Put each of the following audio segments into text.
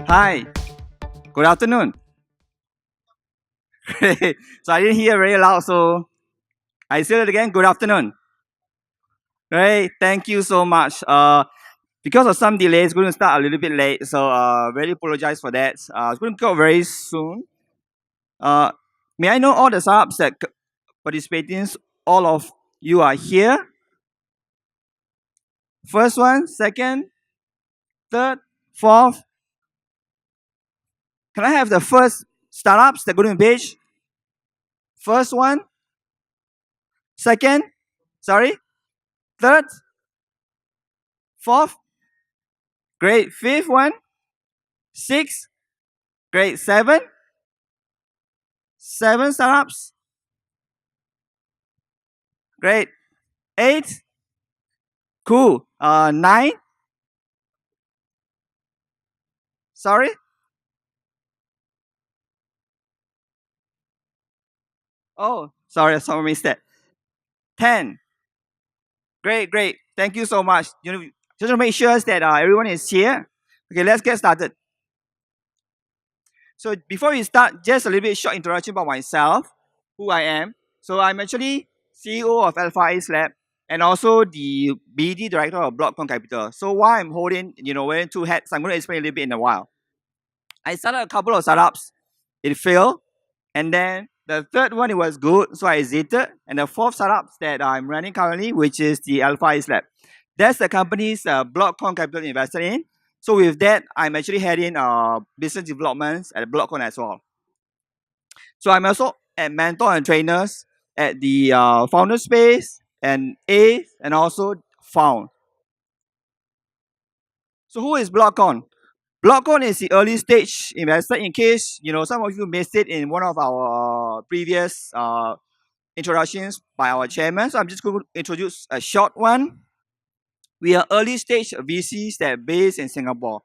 Hi, good afternoon. Great. So I didn't hear very loud, so I say it again. Good afternoon. Great, thank you so much. Because of some delays, it's going to start a little bit late, so really apologize for that. It's going to go very soon. Uh, may I know all the startups that participating? All of you are here. First one, second, third, fourth. Can I have the first startups that go to the page? First one, second, sorry, third, fourth. Great. Fifth one, six. Great. Seven. Seven startups. Great. Eight. Cool. Nine. Sorry. Oh, sorry. Someone missed that. 10. Great. Great. Thank you so much. Just to make sure that everyone is here. Okay, let's get started. So before we start, just a little bit short introduction about myself, who I am. So I'm actually CEO of Alpha Ace Lab and also the BD director of Blockcon Capital. So why I'm holding, wearing two hats, I'm going to explain a little bit in a while. I started a couple of startups. It failed. And then the third one, it was good. So I exited. And the fourth startup that I'm running currently, which is the Alpha Ace Lab. That's the company's Blockcon Capital invested in. So with that, I'm actually heading business developments at Blockcon as well. So I'm also a mentor and trainers at the founder space and A and also found. So who is Blockcon? Blockcon is the early stage investor. In case some of you missed it in one of our previous introductions by our chairman. So I'm just going to introduce a short one. We are early stage VCs that are based in Singapore,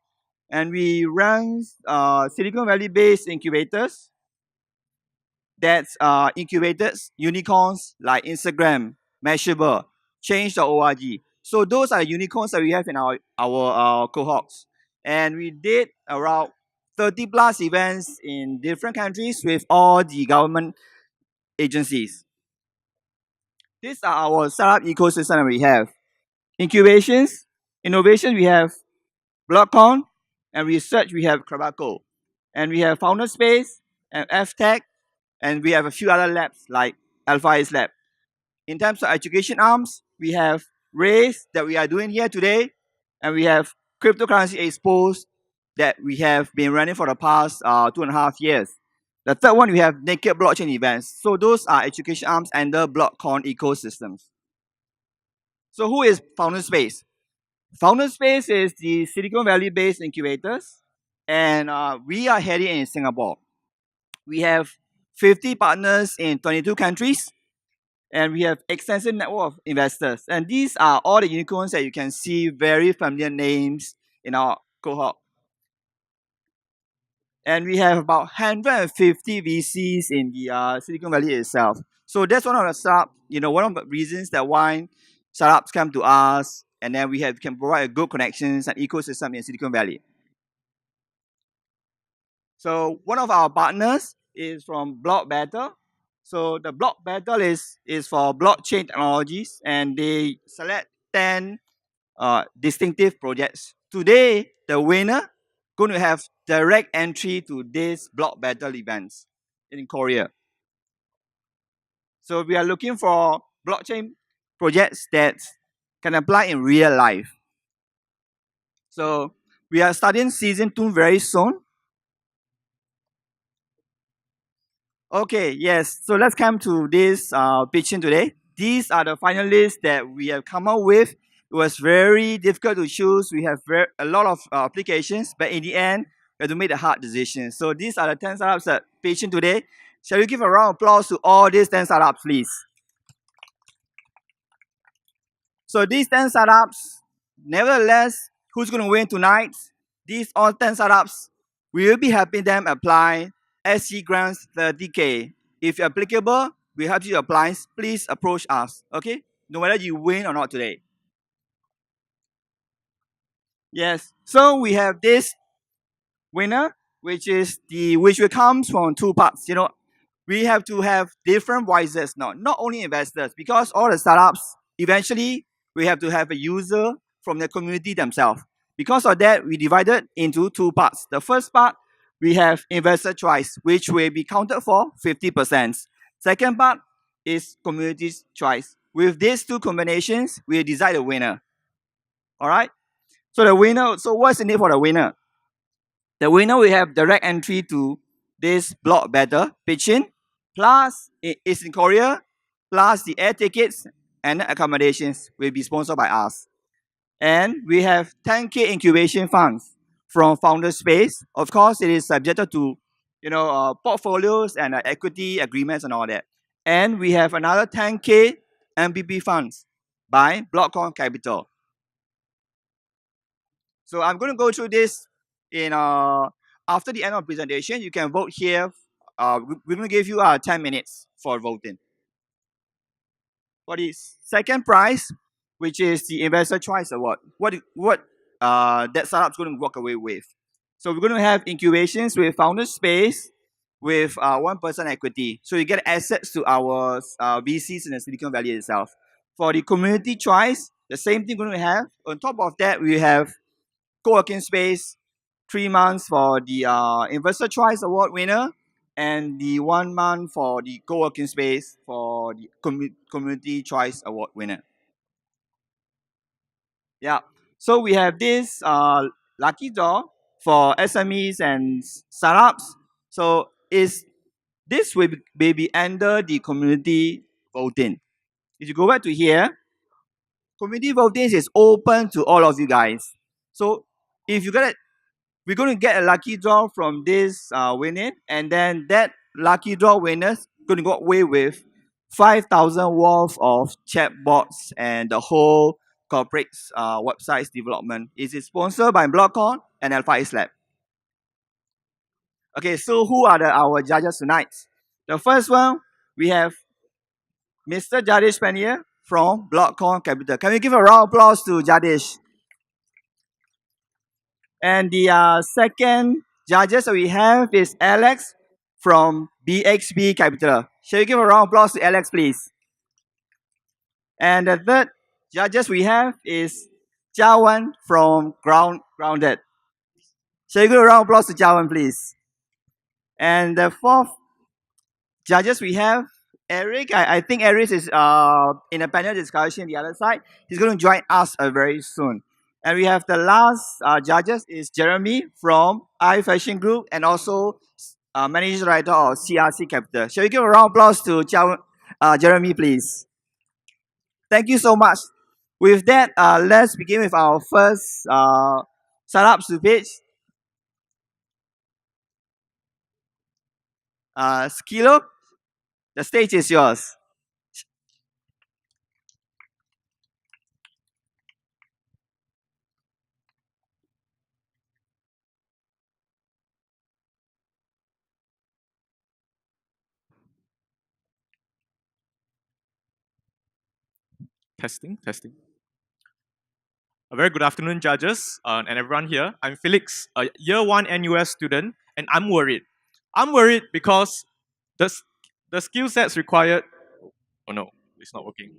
and we run Silicon Valley based incubators that incubated unicorns like Instagram, Mashable, Change.org. So those are the unicorns that we have in our cohorts. And we did around 30 plus events in different countries with all the government agencies. These are our startup ecosystem that we have. Incubations, innovation, we have Blockcon, and research, we have Krabaco. And we have Founder Space and FTech, and we have a few other labs like Alpha Ace Lab. In terms of education arms, we have Race that we are doing here today, and we have Cryptocurrency Expos that we have been running for the past 2.5 years. The third one, we have Naked Blockchain events. So those are education arms under Blockcon ecosystems. So who is Founder Space? Founder Space is the Silicon Valley-based incubators, and we are heading in Singapore. We have 50 partners in 22 countries, and we have extensive network of investors. And these are all the unicorns that you can see, very familiar names in our cohort. And we have about 150 VCs in the Silicon Valley itself. So that's one of the startup, one of the reasons that why startups come to us, and then we can provide a good connections and ecosystem in Silicon Valley. So one of our partners is from Block Battle. So the Block Battle is for blockchain technologies, and they select 10 distinctive projects. Today, the winner going to have direct entry to this Block Battle events in Korea. So we are looking for blockchain projects that can apply in real life. So we are starting season 2 very soon. Okay, yes. So let's come to this pitching today. These are the finalists that we have come up with. It was very difficult to choose. We have a lot of applications, but in the end, we have to make the hard decision. So these are the 10 startups that pitching today. Shall we give a round of applause to all these 10 startups, please? So these 10 startups, nevertheless, who's going to win tonight? These all 10 startups, we will be helping them apply SC grants 30K. If applicable, we help you apply. Please approach us, okay? No matter you win or not today. Yes. So we have this winner, which will comes from two parts. We have to have different voices, not only investors, because all the startups eventually we have to have a user from the community themselves. Because of that, we divided into two parts. The first part, we have investor choice, which will be counted for 50%. Second part is community choice. With these two combinations, we decide the winner. All right. So the winner. So what's the need for the winner? The winner will have direct entry to this block better pitching, plus it's in Korea, plus the air tickets and accommodations will be sponsored by us. And we have 10K incubation funds from Founder Space. Of course, it is subjected to portfolios and equity agreements and all that. And we have another 10K MPP funds by Blockcon Capital. So I'm going to go through this in after the end of presentation. You can vote here. We're going to give you 10 minutes for voting. For the second prize, which is the Investor Choice Award, what that startup's going to walk away with. So we're going to have incubations with founder space with 1% equity. So you get access to our VCs in the Silicon Valley itself. For the community choice, the same thing we're going to have. On top of that, we have co-working space, 3 months for the Investor Choice Award winner, and the 1 month for the co-working space for the Community Choice Award winner. Yeah. So we have this lucky draw for SMEs and startups. So this will be under the community voting. If you go back to here, community voting is open to all of you guys. So if you get it, we're going to get a lucky draw from this winning, and then that lucky draw winners going to go away with 5,000 worth of chatbots and the whole corporate websites development. It is sponsored by Blockcon and Alpha X Lab. Okay, so who are our judges tonight? The first one, we have Mr. Jadish Panier from Blockcon Capital. Can we give a round of applause to Jadish? And the second judges that we have is Alex from BXB Capital. Shall we give a round of applause to Alex, please? And the third judges we have is Jawan from Grounded. Shall we give a round of applause to Jawan, please? And the fourth judges we have Eric. I think Eric is in a panel discussion the other side. He's going to join us very soon. And we have the last judges is Jeremy from iFashion Group and also Managing Director of CRC Capital. Shall we give a round of applause to Jeremy, please? Thank you so much. With that, let's begin with our first startup to pitch. Skilo, the stage is yours. Testing, testing. A very good afternoon, judges and everyone here. I'm Felix, a year 1 NUS student, and I'm worried. I'm worried because the skill sets required. Oh no, it's not working.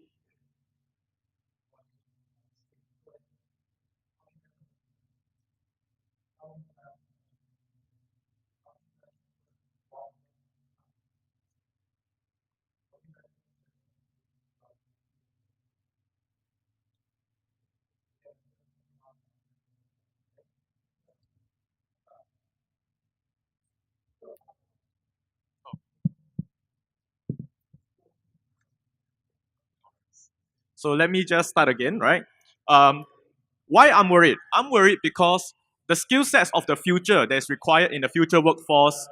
So let me just start again, right? Why I'm worried? I'm worried because the skill sets of the future that is required in the future workforce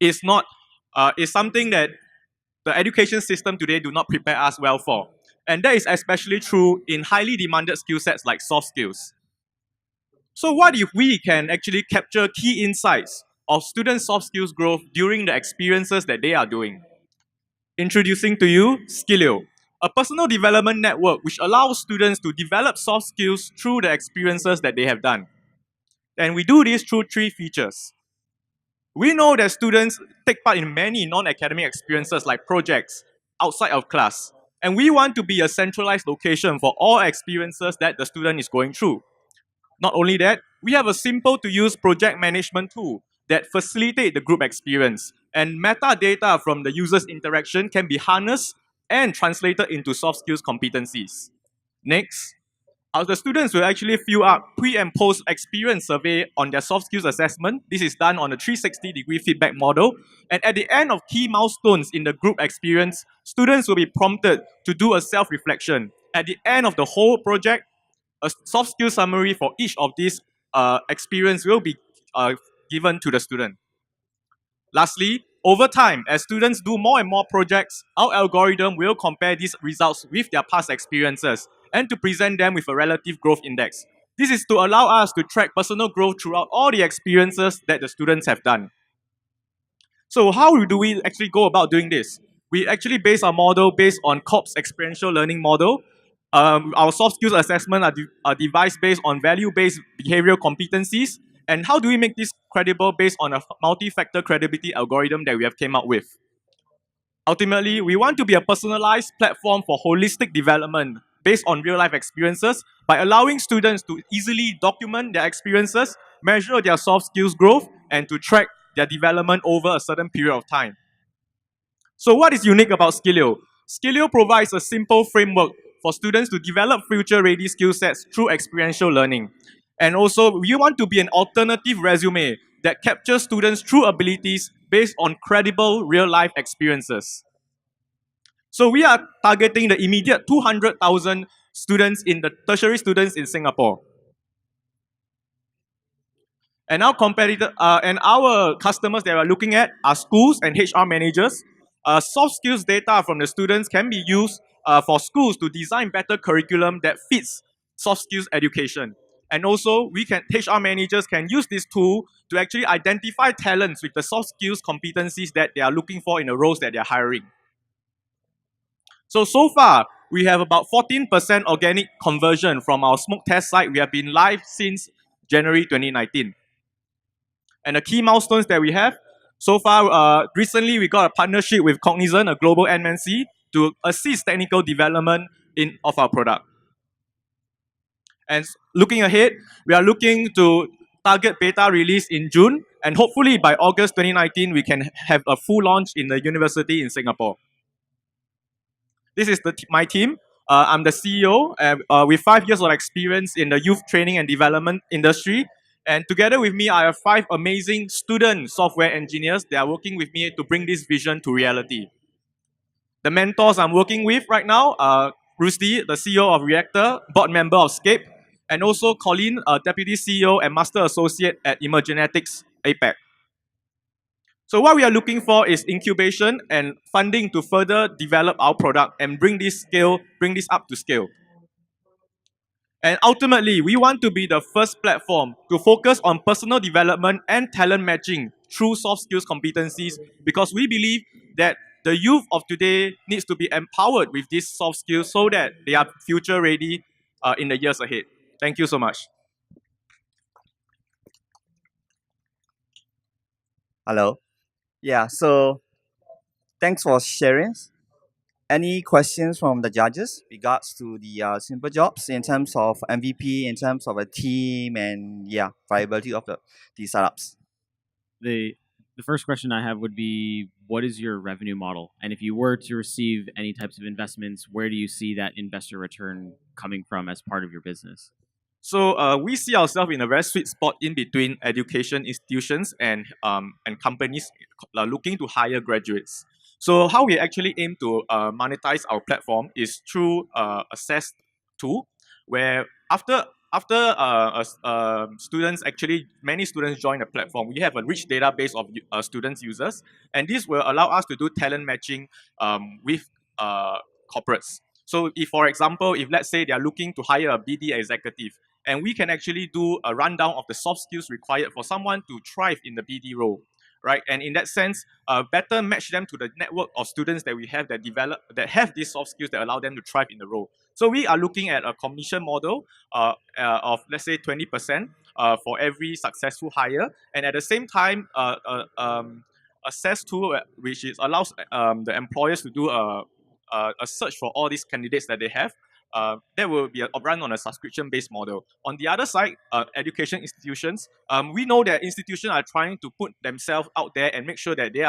is not is something that the education system today do not prepare us well for. And that is especially true in highly demanded skill sets like soft skills. So what if we can actually capture key insights of student soft skills growth during the experiences that they are doing? Introducing to you Skillio, a personal development network which allows students to develop soft skills through the experiences that they have done. And we do this through three features. We know that students take part in many non-academic experiences like projects outside of class. And we want to be a centralized location for all experiences that the student is going through. Not only that, we have a simple to use project management tool that facilitate the group experience. And metadata from the user's interaction can be harnessed and translated into soft skills competencies. Next, the students will actually fill up pre and post experience survey on their soft skills assessment. This is done on a 360-degree feedback model. And at the end of key milestones in the group experience, students will be prompted to do a self-reflection. At the end of the whole project, a soft skill summary for each of these experience will be given to the student. Lastly, over time, as students do more and more projects, our algorithm will compare these results with their past experiences and to present them with a relative growth index. This is to allow us to track personal growth throughout all the experiences that the students have done. So how do we actually go about doing this? We actually base our model based on COP's experiential learning model. Our soft skills assessment are devised based on value-based behavioral competencies. And how do we make this credible based on a multi-factor credibility algorithm that we have came up with? Ultimately, we want to be a personalized platform for holistic development based on real-life experiences by allowing students to easily document their experiences, measure their soft skills growth, and to track their development over a certain period of time. So what is unique about Skillio? Skillio provides a simple framework for students to develop future-ready skill sets through experiential learning. And also, we want to be an alternative resume that captures students' true abilities based on credible real-life experiences. So we are targeting the immediate 200,000 students in the tertiary students in Singapore. And our competitor and our customers that we are looking at are schools and HR managers. Soft skills data from the students can be used for schools to design better curriculum that fits soft skills education. And also, HR managers can use this tool to actually identify talents with the soft skills competencies that they are looking for in the roles that they are hiring. So far, we have about 14% organic conversion from our smoke test site. We have been live since January 2019. And the key milestones that we have, so far, recently we got a partnership with Cognizant, a global MNC, to assist technical development of our product. And looking ahead, we are looking to target beta release in June, and hopefully by August 2019, we can have a full launch in the university in Singapore. This is my team. I'm the CEO with 5 years of experience in the youth training and development industry. And together with me, I have 5 amazing student software engineers that are working with me to bring this vision to reality. The mentors I'm working with right now are Rusty, the CEO of Reactor, board member of Scape, and also Colin, Deputy CEO and Master Associate at Emergenetics APAC. So what we are looking for is incubation and funding to further develop our product and bring this up to scale. And ultimately, we want to be the first platform to focus on personal development and talent matching through soft skills competencies, because we believe that the youth of today needs to be empowered with these soft skills so that they are future ready in the years ahead. Thank you so much. Hello. Yeah, so thanks for sharing. Any questions from the judges regards to the simple jobs in terms of MVP, in terms of a team, and yeah, viability of the startups? The first question I have would be, what is your revenue model? And if you were to receive any types of investments, where do you see that investor return coming from as part of your business? So we see ourselves in a very sweet spot in between education institutions and companies looking to hire graduates. So how we actually aim to monetize our platform is through a SaaS tool, where after students many students join the platform, we have a rich database of students users, and this will allow us to do talent matching with corporates. So if, for example, if let's say they are looking to hire a BD executive, and we can actually do a rundown of the soft skills required for someone to thrive in the BD role, right? And in that sense, better match them to the network of students that we have that have these soft skills that allow them to thrive in the role. So we are looking at a commission model of let's say 20% for every successful hire, and at the same time, assess tool which is allows the employers to do a search for all these candidates that they have. That will be run on a subscription-based model. On the other side, education institutions, we know that institutions are trying to put themselves out there and make sure that they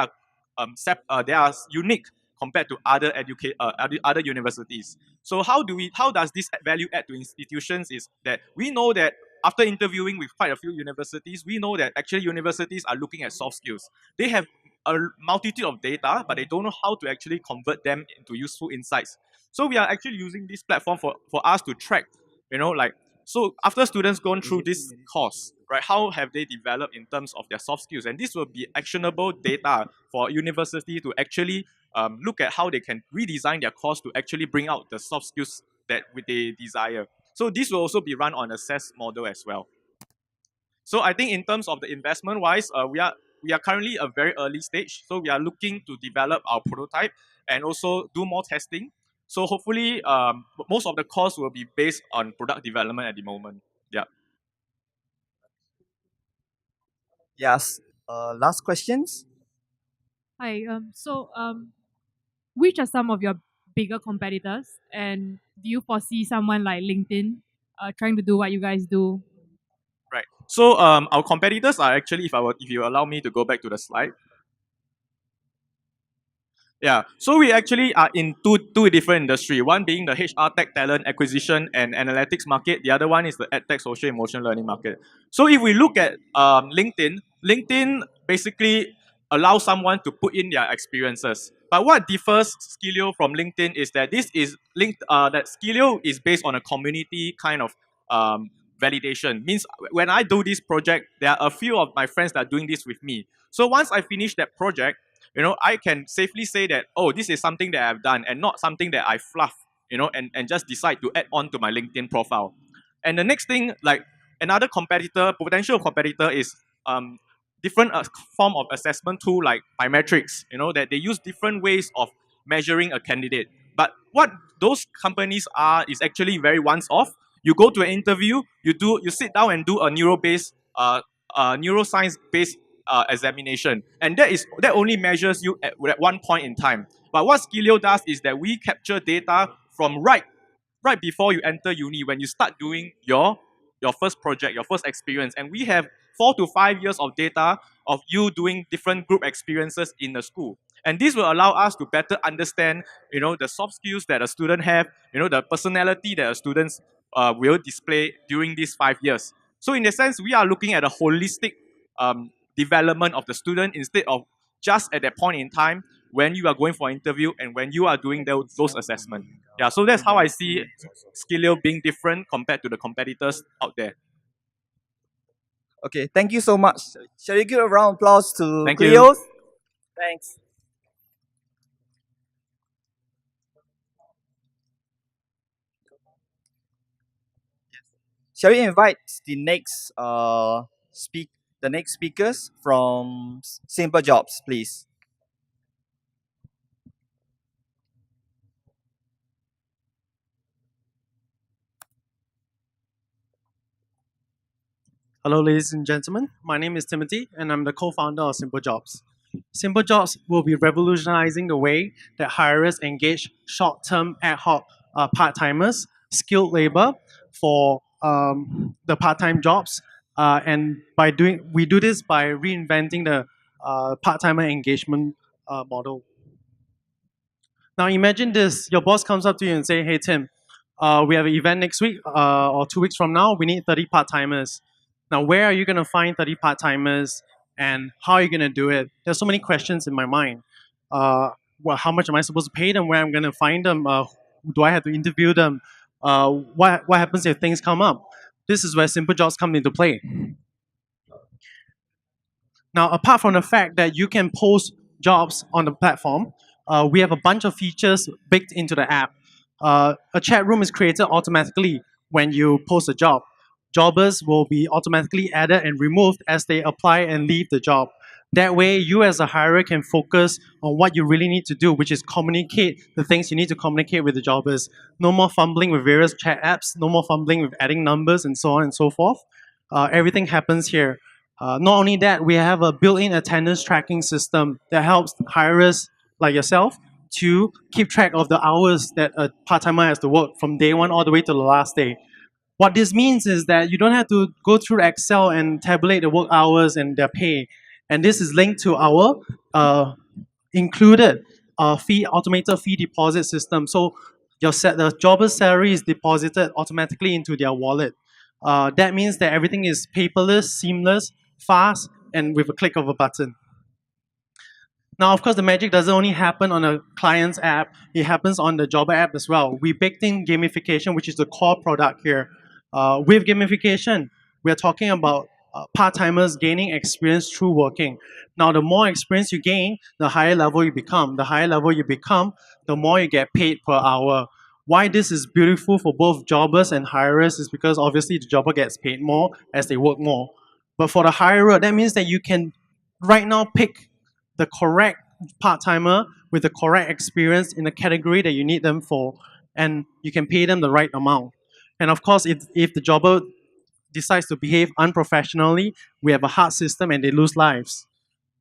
are unique compared to other universities. So how does this value add to institutions is that we know that after interviewing with quite a few universities, we know that actually universities are looking at soft skills. They have a multitude of data, but they don't know how to actually convert them into useful insights. So we are actually using this platform for us to track, like, so after students gone through this course, right, how have they developed in terms of their soft skills? And this will be actionable data for university to actually look at how they can redesign their course to actually bring out the soft skills that they desire. So this will also be run on a SaaS model as well. So I think in terms of the investment wise, we are currently a very early stage. So we are looking to develop our prototype and also do more testing. So hopefully, most of the costs will be based on product development at the moment. Yeah. Yes. Last questions. Hi. Which are some of your bigger competitors, and do you foresee someone like LinkedIn trying to do what you guys do? Right. So our competitors are actually, if you allow me to go back to the slide. Yeah, so we actually are in two different industry. One being the HR tech talent acquisition and analytics market. The other one is the edtech social emotional learning market. So if we look at LinkedIn basically allows someone to put in their experiences. But what differs Skillio from LinkedIn is that that Skillio is based on a community kind of validation. Means when I do this project, there are a few of my friends that are doing this with me. So once I finish that project, I can safely say that, oh, this is something that I've done and not something that I fluff, and just decide to add on to my LinkedIn profile. And the next thing, like another potential competitor is different form of assessment tool like biometrics, that they use different ways of measuring a candidate. But what those companies are is actually very once off. You go to an interview, you sit down and do a neuroscience based examination, and that only measures you at one point in time. But what Skillio does is that we capture data from right before you enter uni, when you start doing your first project, your first experience, and we have 4 to 5 years of data of you doing different group experiences in the school. And this will allow us to better understand, the soft skills that a student have, the personality that a students will display during these 5 years. So in a sense, we are looking at a holistic development of the student instead of just at that point in time when you are going for an interview and when you are doing those assessments. Yeah, so that's how I see Skillio being different compared to the competitors out there. Okay, thank you so much. Shall we give a round of applause to Thank you. Cleos? Thanks. Shall we invite the next speakers from Simple Jobs, please? Hello, ladies and gentlemen. My name is Timothy, and I'm the co-founder of Simple Jobs. Simple Jobs will be revolutionizing the way that hirers engage short-term ad hoc part-timers, skilled labor for the part-time jobs. And we do this by reinventing the part-timer engagement model. Now imagine this: your boss comes up to you and say, "Hey Tim, we have an event next week or 2 weeks from now. We need 30 part-timers." Now, where are you going to find 30 part-timers, and how are you going to do it? There's so many questions in my mind. How much am I supposed to pay them? Where I'm going to find them? Do I have to interview them? What happens if things come up? This is where Simple Jobs come into play. Now, apart from the fact that you can post jobs on the platform, we have a bunch of features baked into the app. A chat room is created automatically when you post a job. Jobbers will be automatically added and removed as they apply and leave the job. That way, you as a hirer can focus on what you really need to do, which is communicate the things you need to communicate with the jobbers. No more fumbling with various chat apps, no more fumbling with adding numbers and so on and so forth. everything happens here. Not only that, we have a built-in attendance tracking system that helps hirers like yourself to keep track of the hours that a part-timer has to work from day one all the way to the last day. What this means is that you don't have to go through Excel and tabulate the work hours and their pay. And this is linked to our included automated fee deposit system. So the jobber's salary is deposited automatically into their wallet. That means that everything is paperless, seamless, fast, and with a click of a button. Now, of course, the magic doesn't only happen on a client's app, it happens on the Jobber app as well. We baked in gamification, which is the core product here. With gamification, we are talking about part-timers gaining experience through working. Now, the more experience you gain, the higher level you become. The higher level you become, the more you get paid per hour. Why this is beautiful for both jobbers and hirers is because obviously the jobber gets paid more as they work more. But for the hirer, that means that you can right now pick the correct part-timer with the correct experience in the category that you need them for, and you can pay them the right amount. And of course, if the jobber decides to behave unprofessionally, we have a hard system and they lose lives.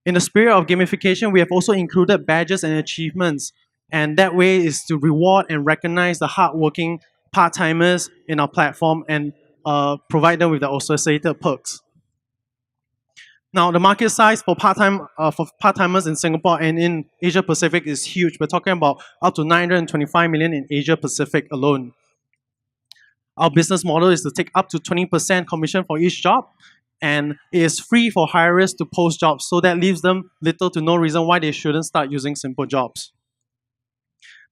In the spirit of gamification, we have also included badges and achievements, and that way is to reward and recognize the hardworking part-timers in our platform and provide them with the associated perks. Now, the market size for part-timers in Singapore and in Asia Pacific is huge. We're talking about up to 925 million in Asia Pacific alone. Our business model is to take up to 20% commission for each job, and it is free for hirers to post jobs, so that leaves them little to no reason why they shouldn't start using Simple Jobs.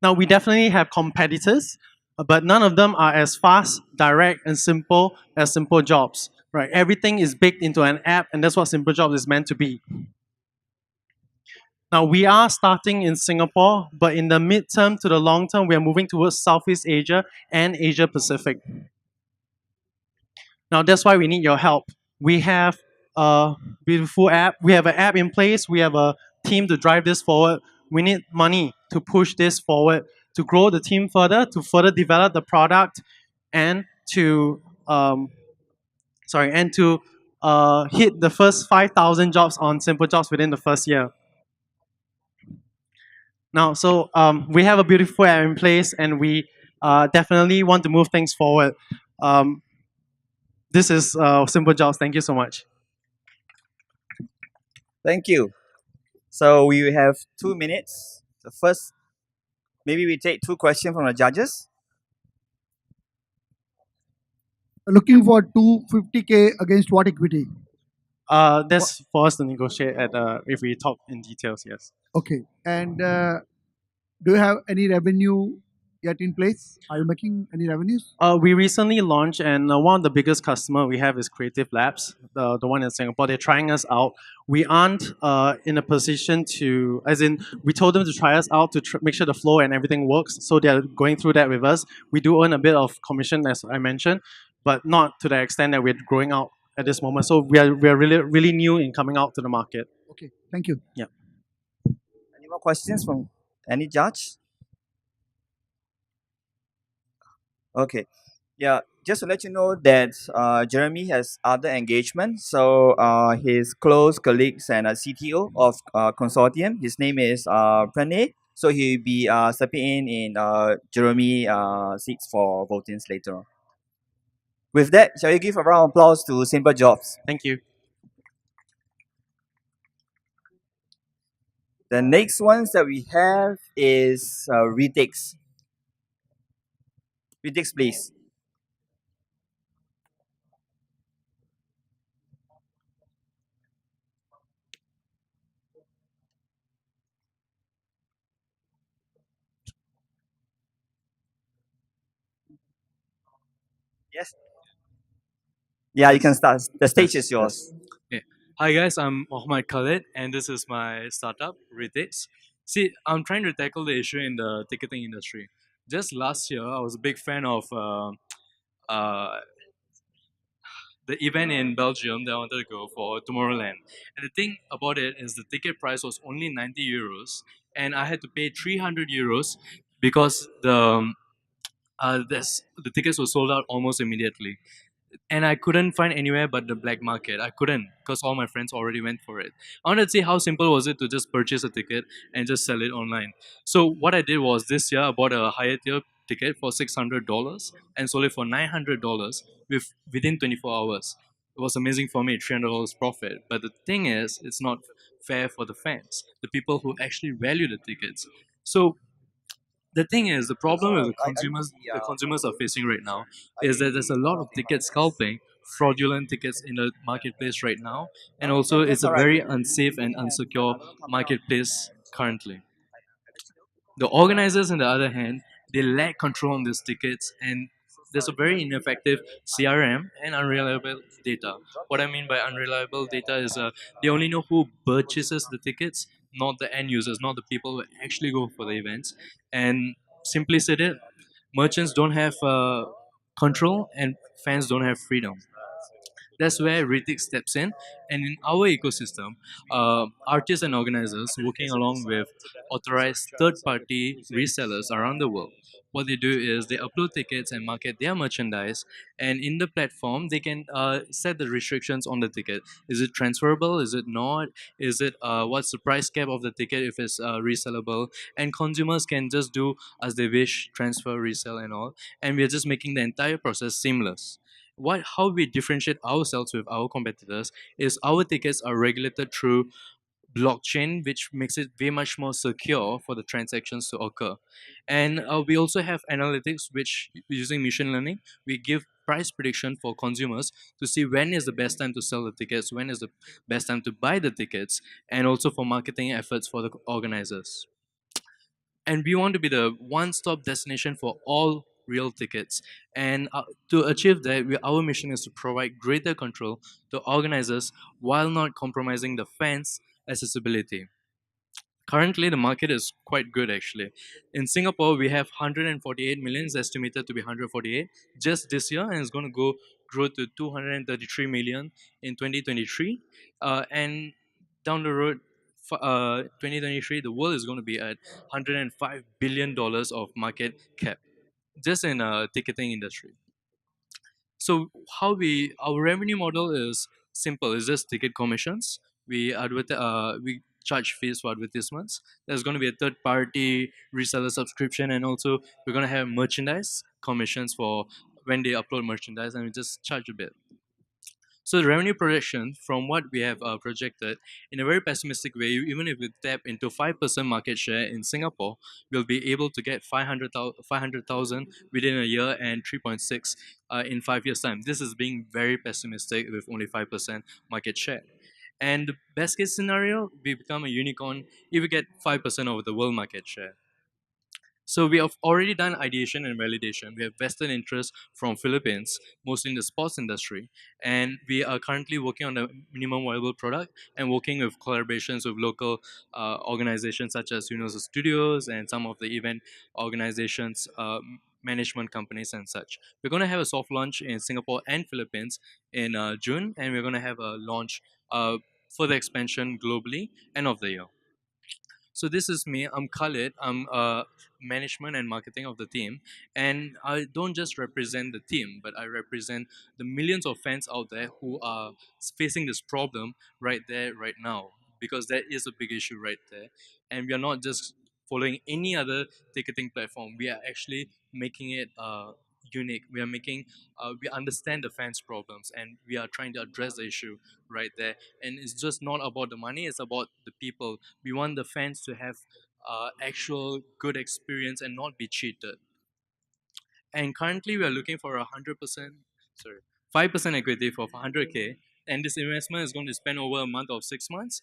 Now, we definitely have competitors, but none of them are as fast, direct, and simple as Simple Jobs. Right? Everything is baked into an app, and that's what Simple Jobs is meant to be. Now, we are starting in Singapore, but in the midterm to the long term, we are moving towards Southeast Asia and Asia Pacific. Now, that's why we need your help. We have a beautiful app. We have an app in place. We have a team to drive this forward. We need money to push this forward, to grow the team further, to further develop the product, and to hit the first 5,000 jobs on Simple Jobs within the first year. Now, so we have a beautiful app in place, and we definitely want to move things forward. This is Simple Jobs. Thank you so much. Thank you. So we have 2 minutes. The first, maybe we take 2 questions from the judges. Looking for 250K against what equity? That's for us to negotiate at if we talk in details, yes. Okay. And do you have any revenue yet in place? Are you making any revenues? We recently launched, and one of the biggest customer we have is Creative Labs, the one in Singapore. They're trying us out. We aren't in a position to, as in, we told them to try us out to make sure the flow and everything works. So they're going through that with us. We do earn a bit of commission, as I mentioned, but not to the extent that we're growing out at this moment. So we are really new in coming out to the market. Okay. Thank you. Yeah. Any more questions from any judge? Okay. Yeah, just to let you know that Jeremy has other engagements. So his close colleagues and CTO of consortium, his name is Pranay. So he'll be stepping in Jeremy seats for votings later on. With that, shall we give a round of applause to Simple Jobs? Thank you. The next ones that we have is retakes. Retakes, please. Yes. Yeah, you can start. The stage is yours. Hi guys, I'm Mohammed Khalid, and this is my startup, Retates. See, I'm trying to tackle the issue in the ticketing industry. Just last year, I was a big fan of the event in Belgium that I wanted to go for, Tomorrowland. And the thing about it is the ticket price was only 90 euros, and I had to pay 300 euros because the tickets were sold out almost immediately. and I couldn't find anywhere but the black market. I couldn't because all my friends already went for it. I wanted to see how simple was it to just purchase a ticket and just sell it online. So what I did was this year I bought a higher tier ticket for $600 and sold it for $900 within 24 hours. It was amazing for me, $300 profit. But the thing is, it's not fair for the fans, the people who actually value the tickets. So the thing is, the problem with the consumers are facing right now is that there's a lot of ticket scalping, fraudulent tickets in the marketplace right now, and also it's a very unsafe and unsecure marketplace currently. The organizers, on the other hand, they lack control on these tickets, and there's a very ineffective CRM and unreliable data. What I mean by unreliable data is they only know who purchases the tickets, not the end users, not the people who actually go for the events. And simply said, it merchants don't have control, and fans don't have freedom. That's where Ritik steps in. And in our ecosystem, artists and organizers working along with authorized third party resellers around the world. What they do is they upload tickets and market their merchandise, and in the platform, they can set the restrictions on the ticket. Is it transferable? Is it not? Is it what's the price cap of the ticket if it's resellable? And consumers can just do as they wish, transfer, resell, and all. And we're just making the entire process seamless. What How we differentiate ourselves with our competitors is our tickets are regulated through blockchain, which makes it way much more secure for the transactions to occur. And we also have analytics, which using machine learning, we give price prediction for consumers to see when is the best time to sell the tickets, when is the best time to buy the tickets, and also for marketing efforts for the organizers. And we want to be the one-stop destination for all real tickets. And to achieve that, our mission is to provide greater control to organizers while not compromising the fans' accessibility. Currently, the market is quite good actually. In Singapore, we have 148 million, is estimated to be 148 just this year, and it's going to grow to 233 million in 2023. And down the road, 2023, the world is going to be at $105 billion of market cap just in ticketing industry. So our revenue model is simple. It's just ticket commissions. We charge fees for advertisements. There's going to be a third party reseller subscription, and also we're going to have merchandise commissions for when they upload merchandise, and we just charge a bit. So the revenue projection from what we have projected in a very pessimistic way, even if we tap into 5% market share in Singapore, we'll be able to get 500,000 within a year and 3.6 in 5 years' time. This is being very pessimistic with only 5% market share. And the best case scenario, we become a unicorn if we get 5% of the world market share. So we have already done ideation and validation. We have vested interest from Philippines, mostly in the sports industry, and we are currently working on the minimum viable product and working with collaborations with local organizations such as Universal Studios and some of the event organizations, management companies and such. We're going to have a soft launch in Singapore and Philippines in June, and we're going to have a launch further expansion globally end of the year. So this is me. I'm Khalid. I'm management and marketing of the team, and I don't just represent the team, but I represent the millions of fans out there who are facing this problem right there, right now, because that is a big issue right there, and we are not just following any other ticketing platform. We are actually making it unique. We understand the fans' problems, and we are trying to address the issue right there. And it's just not about the money; it's about the people. We want the fans to have actual good experience and not be cheated. And currently, we are looking for 5% equity for 100K. And this investment is going to spend over a month of 6 months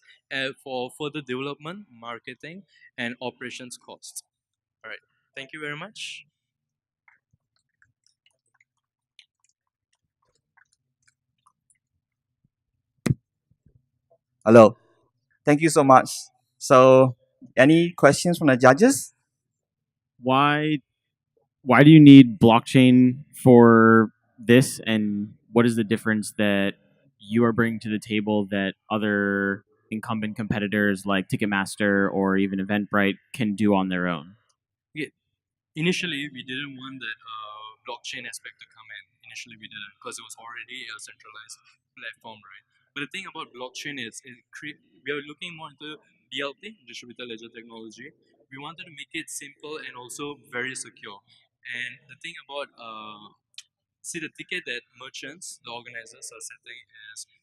for further development, marketing, and operations costs. All right. Thank you very much. Hello. Thank you so much. So, any questions from the judges? Why do you need blockchain for this, and what is the difference that you are bringing to the table that other incumbent competitors like Ticketmaster or even Eventbrite can do on their own? Yeah. Initially, we didn't want that blockchain aspect to come in. Initially, we didn't because it was already a centralized platform, right? But the thing about blockchain is we are looking more into DLT, distributed ledger technology. We wanted to make it simple and also very secure. And the thing about see the ticket that merchants, the organizers are setting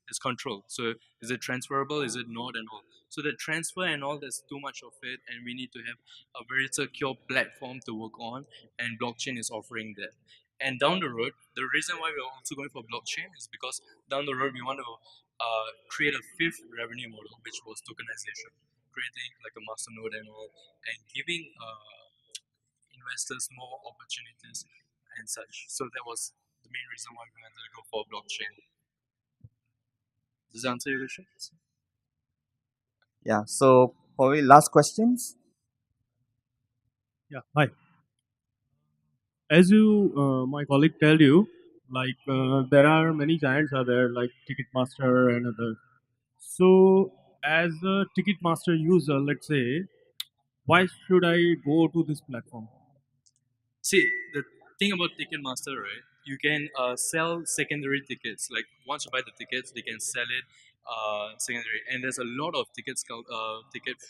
is control. So is it transferable? Is it not and all? So the transfer and all, there's too much of it, and we need to have a very secure platform to work on, and blockchain is offering that. And down the road, the reason why we're also going for blockchain is because down the road we want to create a fifth revenue model, which was tokenization, creating like a masternode and all, and giving investors more opportunities and such. So that was the main reason why we wanted to go for blockchain. Does that answer your question? Yeah. So probably last questions. Yeah, hi. As you, my colleague tell you, there are many giants are there, like Ticketmaster and others. So, as a Ticketmaster user, let's say, why should I go to this platform? See, the thing about Ticketmaster, right? You can sell secondary tickets. Like once you buy the tickets, they can sell it secondary. And there's a lot of ticket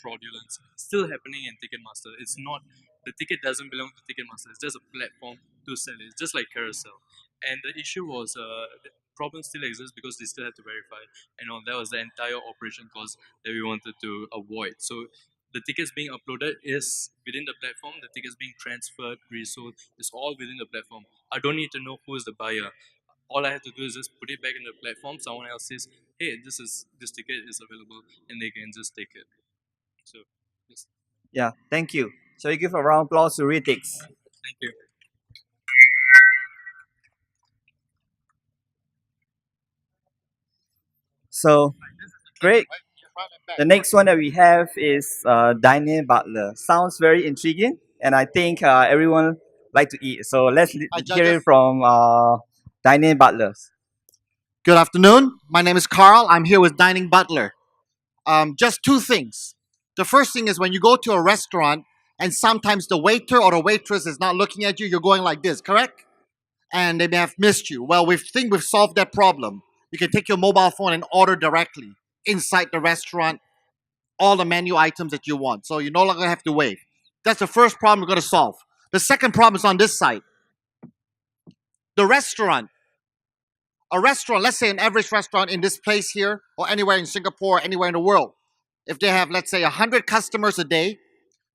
fraudulence still happening in Ticketmaster. It's not the ticket doesn't belong to Ticketmaster. It's just a platform to sell it. It's just like Carousel. And the issue was the problem still exists because they still have to verify. And all that was the entire operation cost that we wanted to avoid. So the tickets being uploaded is within the platform, the tickets being transferred, resold, is all within the platform. I don't need to know who is the buyer. All I have to do is just put it back in the platform. Someone else says, hey, this ticket is available, and they can just take it. So, yes. Yeah. Thank you. Shall we give a round of applause to Retix? Thank you. So great. The next one that we have is Dine Butler. Sounds very intriguing, and I think everyone like to eat. So let's hear it from Dine Butler. Good afternoon. My name is Carl. I'm here with Dining Butler. Just two things. The first thing is when you go to a restaurant and sometimes the waiter or the waitress is not looking at you, you're going like this, correct? And they may have missed you. Well, we think we've solved that problem. You can take your mobile phone and order directly inside the restaurant all the menu items that you want. So you no longer have to wait. That's the first problem we're going to solve. The second problem is on this side. The restaurant. A restaurant, let's say an average restaurant in this place here or anywhere in Singapore or anywhere in the world, if they have, let's say, 100 customers a day,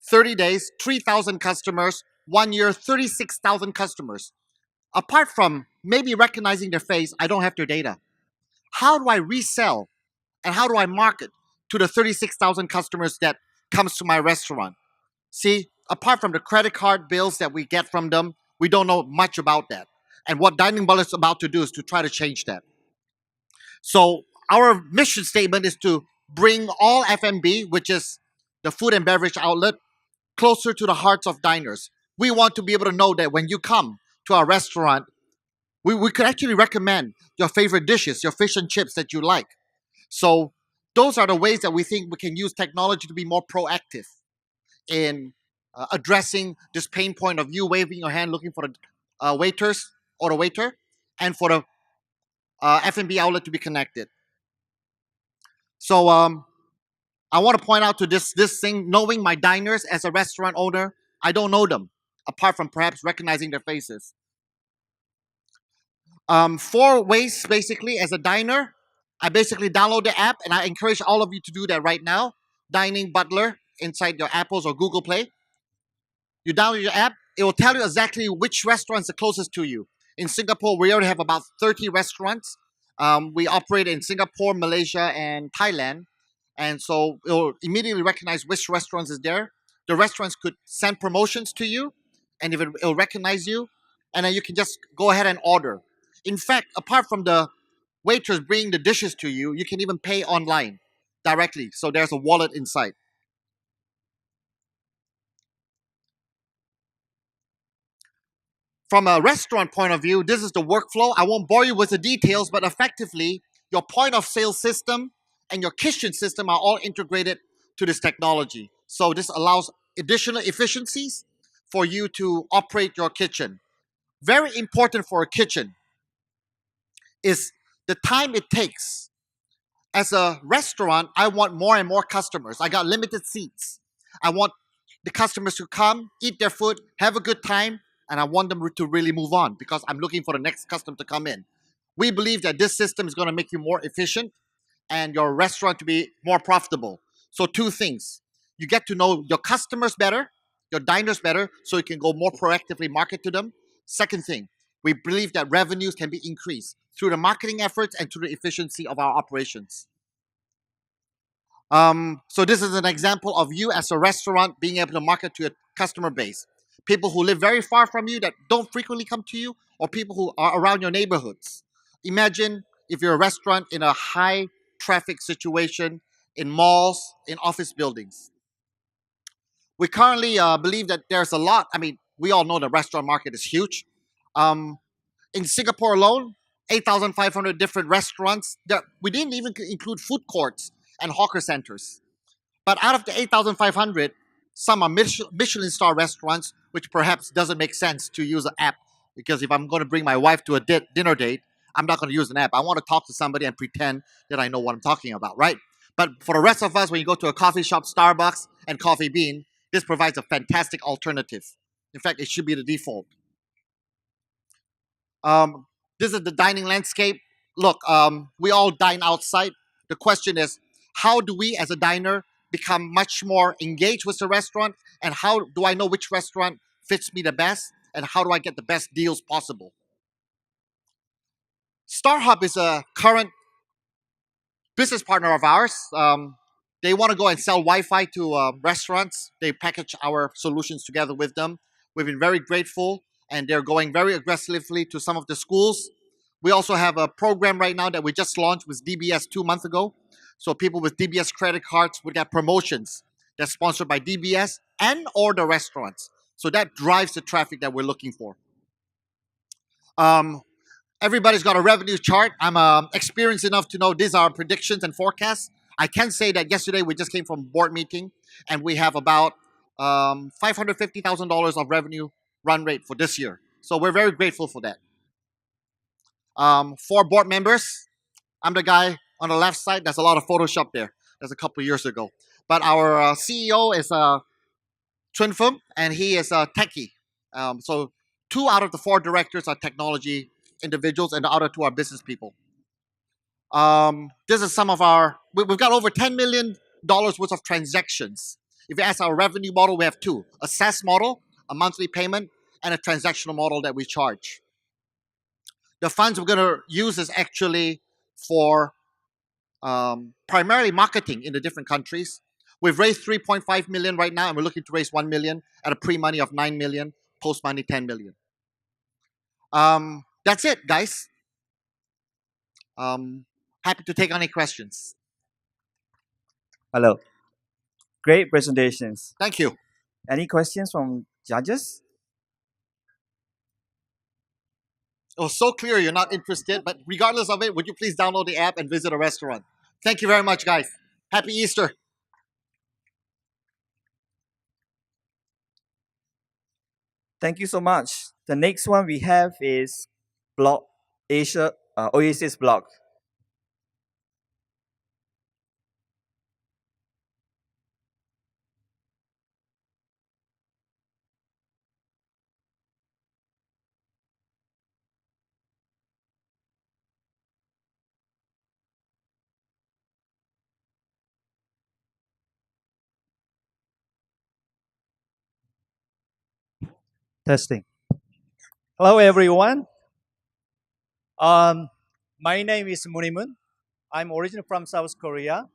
30 days, 3,000 customers, 1 year, 36,000 customers. Apart from maybe recognizing their face, I don't have their data. How do I resell and how do I market to the 36,000 customers that comes to my restaurant? See, apart from the credit card bills that we get from them, we don't know much about that. And what Dining Ball is about to do is to try to change that. So our mission statement is to bring all F&B, which is the food and beverage outlet, closer to the hearts of diners. We want to be able to know that when you come to our restaurant, we could actually recommend your favorite dishes, your fish and chips that you like. So those are the ways that we think we can use technology to be more proactive in addressing this pain point of you waving your hand looking for the waiters or the waiter and for the F&B outlet to be connected. So I want to point out to this thing, knowing my diners as a restaurant owner, I don't know them, apart from perhaps recognizing their faces. 4 ways, basically, as a diner. I basically download the app, and I encourage all of you to do that right now. Dining Butler inside your Apples or Google Play. You download your app, it will tell you exactly which restaurants are closest to you. In Singapore, we already have about 30 restaurants. We operate in Singapore, Malaysia, and Thailand. And so it will immediately recognize which restaurants is there. The restaurants could send promotions to you, and if it'll recognize you, and then you can just go ahead and order. In fact, apart from the waitress bringing the dishes to you, you can even pay online directly. So there's a wallet inside. From a restaurant point of view, this is the workflow. I won't bore you with the details, but effectively, your point of sale system and your kitchen system are all integrated to this technology. So this allows additional efficiencies for you to operate your kitchen. very important for a kitchen is the time it takes. As a restaurant, I want more and more customers. I got limited seats. I want the customers to come, eat their food, have a good time, and I want them to really move on because I'm looking for the next customer to come in. We believe that this system is going to make you more efficient and your restaurant to be more profitable. So two things. You get to know your customers better, your diners better, so you can go more proactively market to them. Second thing, we believe that revenues can be increased through the marketing efforts and through the efficiency of our operations. So this is an example of you as a restaurant being able to market to your customer base. People who live very far from you that don't frequently come to you, or people who are around your neighborhoods. Imagine if you're a restaurant in a high traffic situation, in malls, in office buildings. We currently believe that there's a lot. I mean, we all know the restaurant market is huge. Um, in Singapore alone, 8,500 different restaurants. We didn't even include food courts and hawker centers. But out of the 8,500, some are Michelin star restaurants, which perhaps doesn't make sense to use an app because if I'm going to bring my wife to a dinner date, I'm not going to use an app. I want to talk to somebody and pretend that I know what I'm talking about, right? But for the rest of us, when you go to a coffee shop, Starbucks, and Coffee Bean, this provides a fantastic alternative. In fact, it should be the default. Um, this is the dining landscape. Look, we all dine outside. The question is, how do we as a diner become much more engaged with the restaurant? And how do I know which restaurant fits me the best? And how do I get the best deals possible? StarHub is a current business partner of ours. They want to go and sell Wi-Fi to restaurants. They package our solutions together with them. We've been very grateful, and they're going very aggressively to some of the schools. We also have a program right now that we just launched with DBS 2 months ago. So people with DBS credit cards would get promotions that's sponsored by DBS and or the restaurants. So that drives the traffic that we're looking for. Everybody's got a revenue chart. I'm experienced enough to know these are predictions and forecasts. I can say that yesterday we just came from a board meeting and we have about $550,000 of revenue run rate for this year. So we're very grateful for that. 4 board members. I'm the guy on the left side. There's a lot of Photoshop there. That's a couple of years ago. But our CEO is Chun Fum, and he is a techie. So 2 out of the 4 directors are technology individuals, and the other 2 are business people. This is some of our. We've got over $10 million worth of transactions. If you ask our revenue model, we have 2: a SaaS model, a monthly payment, and a transactional model that we charge. The funds we're going to use is actually for primarily marketing in the different countries. We've raised 3.5 million right now, and we're looking to raise 1 million at a pre-money of 9 million, post-money 10 million. That's it, guys. Happy to take any questions. Hello. Great presentations. Thank you. Any questions from judges? It was so clear you're not interested, but regardless of it, would you please download the app and visit a restaurant? Thank you very much, guys. Happy Easter. Thank you so much. The next one we have is Block Asia, Oasis Block. Testing. Hello, everyone. Um, my name is Munimun. I'm originally from South Korea.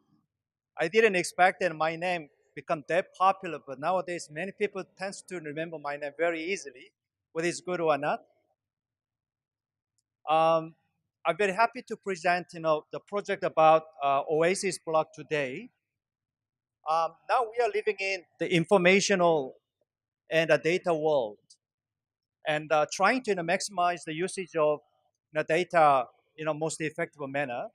I didn't expect that my name become that popular, but nowadays many people tend to remember my name very easily, whether it's good or not. I'm very happy to present, the project about Oasis Block today. Now we are living in the informational and the data world, and trying to maximize the usage of data in a most effective manner.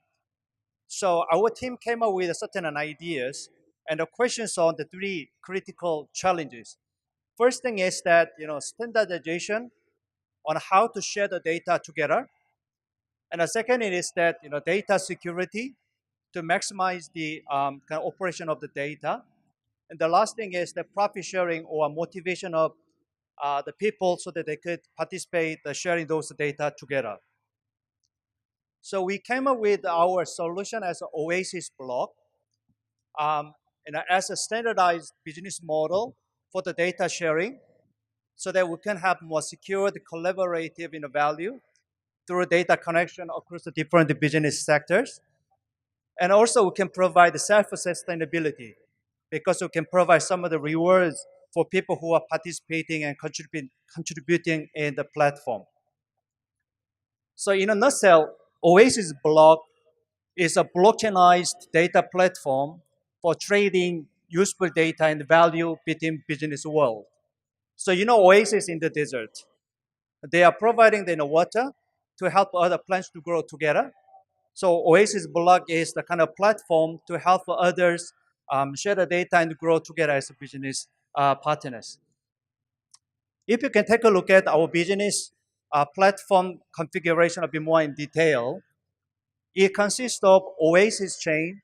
So our team came up with certain ideas and the questions on the 3 critical challenges. First thing is that standardization on how to share the data together. And the second is that data security to maximize the kind of operation of the data. And the last thing is the profit sharing or motivation of the people so that they could participate sharing those data together. So we came up with our solution as an Oasis block as a standardized business model for the data sharing so that we can have more secured, collaborative value through data connection across the different business sectors. And also we can provide self-sustainability because we can provide some of the rewards for people who are participating and contributing in the platform. So in a nutshell, Oasis Block is a blockchainized data platform for trading useful data and value between business world. So Oasis in the desert. They are providing the water to help other plants to grow together. So Oasis Block is the kind of platform to help others share the data and grow together as business partners. If you can take a look at our business platform configuration a bit more in detail, it consists of Oasis chain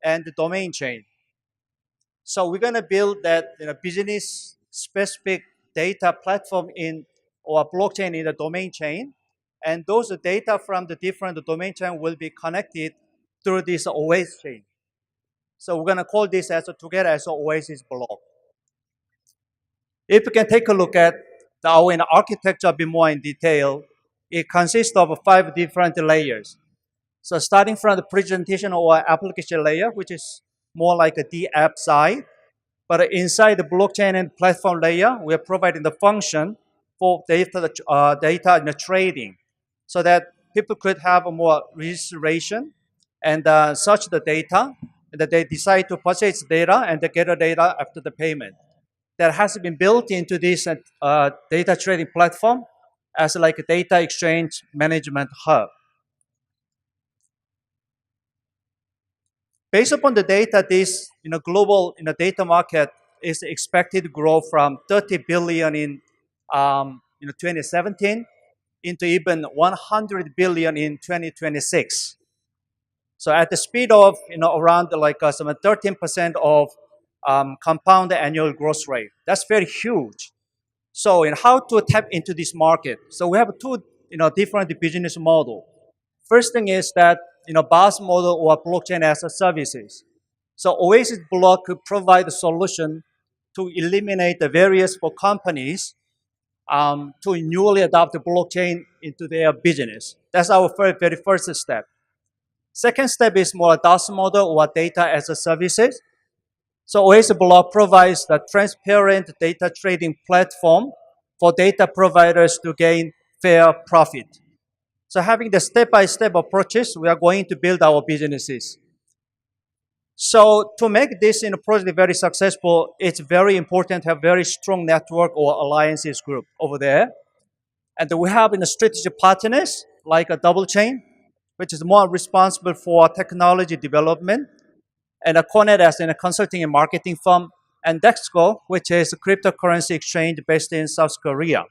and the domain chain. So we're going to build that business-specific data platform in or blockchain in the domain chain, and those data from the different domain chain will be connected through this Oasis chain. So we're going to call this as together as an Oasis block. If you can take a look at our architecture a bit more in detail, it consists of 5 different layers. So starting from the presentation or application layer, which is more like a D app side, but inside the blockchain and platform layer, we are providing the function for data and the trading, so that people could have a more registration and search the data, and that they decide to purchase data and they get the data after the payment. That has been built into this data trading platform as like a data exchange management hub. Based upon the data, this global data market is expected to grow from 30 billion in 2017 into even 100 billion in 2026. So at the speed of around like some 13% of compound annual growth rate. That's very huge. So in how to tap into this market? So we have 2 different business model. First thing is that BaaS model or blockchain as a services. So Oasis Block could provide a solution to eliminate the barriers for companies to newly adopt the blockchain into their business. That's our very first step. Second step is more a DaaS model or data as a services. So Oasis Block provides the transparent data trading platform for data providers to gain fair profit. So having the step-by-step approaches, we are going to build our businesses. So to make this project very successful, it's very important to have very strong network or alliances group over there. And we have strategic partners like a Double Chain, which is more responsible for technology development, and a Conet as a consulting and marketing firm, and Dexco, which is a cryptocurrency exchange based in South Korea.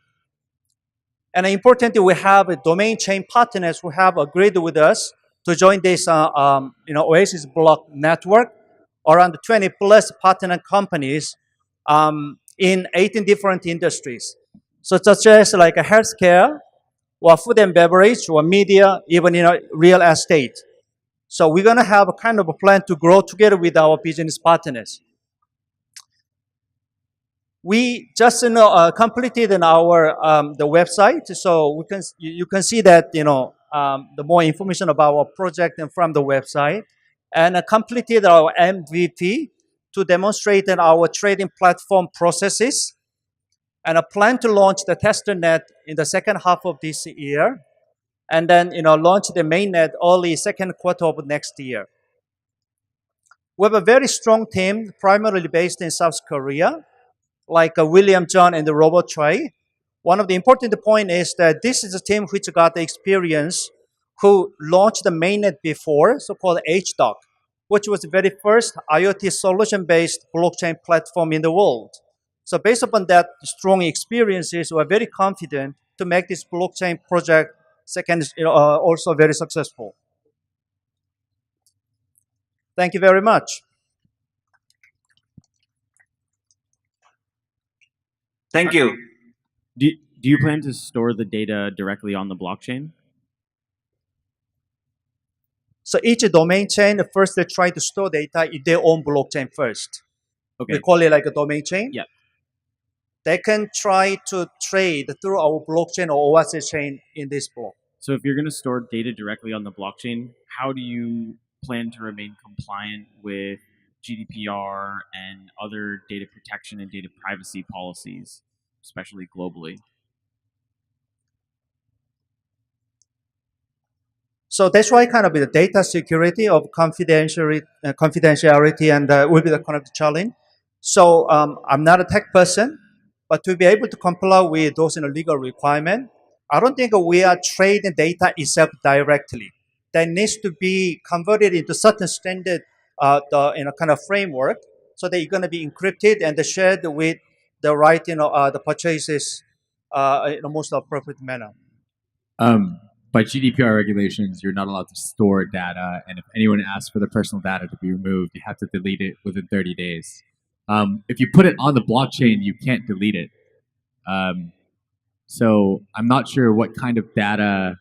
And importantly, we have a domain chain partners who have agreed with us to join this Oasis Block network, around 20 plus partner companies in 18 different industries. So such as like a healthcare, or food and beverage, or media, even real estate. So we're going to have a kind of a plan to grow together with our business partners. We just completed our the website, so you can see that the more information about our project and from the website, and completed our MVP to demonstrate our trading platform processes, and a plan to launch the testnet in the second half of this year, and then launch the mainnet early second quarter of next year. We have a very strong team, primarily based in South Korea, like William John and Robert Choi. One of the important point is that this is a team which got the experience who launched the mainnet before, so-called HDOC, which was the very first IoT solution-based blockchain platform in the world. So based upon that strong experiences, we're very confident to make this blockchain project second also very successful. Thank you very much. Thank you. Do you plan to store the data directly on the blockchain? So each domain chain, first they try to store data in their own blockchain first. Okay. We call it like a domain chain. Yeah. They can try to trade through our blockchain or OSS chain in this block. So if you're going to store data directly on the blockchain, how do you plan to remain compliant with GDPR and other data protection and data privacy policies, especially globally? So that's why kind of the data security of confidentiality and will be the kind of the challenge. So I'm not a tech person, but to be able to comply with those legal requirements, I don't think we are trading data itself directly. That needs to be converted into certain standard kind of framework, so that it's going to be encrypted and shared with the right the purchases in the most appropriate manner. By GDPR regulations, you're not allowed to store data, and if anyone asks for the personal data to be removed, you have to delete it within 30 days. If you put it on the blockchain, you can't delete it. So I'm not sure what kind of data.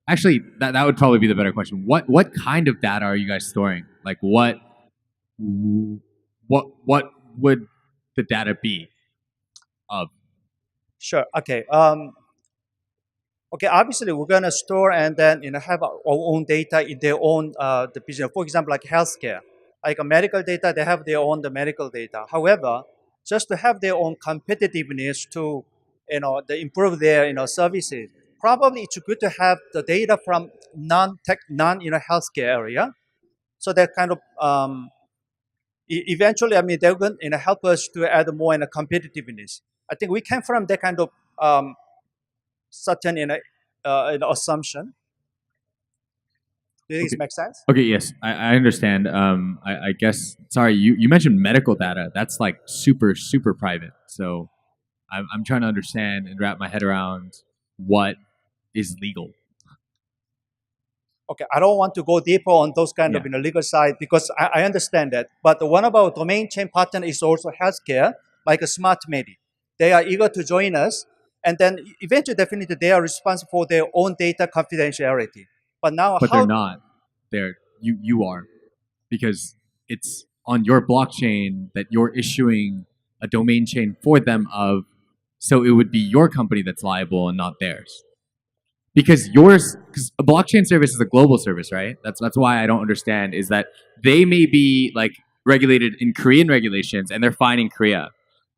Actually, that would probably be the better question. What kind of data are you guys storing? Like what would the data be of? Sure. Okay. Okay. Obviously, we're gonna store and then have our own data in their own the business. For example, like healthcare, like medical data, they have their own the medical data. However, just to have their own competitiveness to improve their services, probably it's good to have the data from non-tech, healthcare area, so that kind of eventually, I mean, they're going to help us to add more competitiveness. I think we came from that kind of certain assumption. Do you think it makes sense? Okay, yes, I understand. I guess, sorry, you mentioned medical data. That's like super, super private. So I'm trying to understand and wrap my head around what is legal. Okay, I don't want to go deeper on those kind of legal side, because I understand that. But one of our domain chain partner is also healthcare, like a Smart Medi. They are eager to join us, and then eventually, definitely, they are responsible for their own data confidentiality. But now, But they're not. You are, because it's on your blockchain that you're issuing a domain chain for them of, so it would be your company that's liable and not theirs. Because a blockchain service is a global service, right? That's why I don't understand is that they may be like regulated in Korean regulations and they're fine in Korea.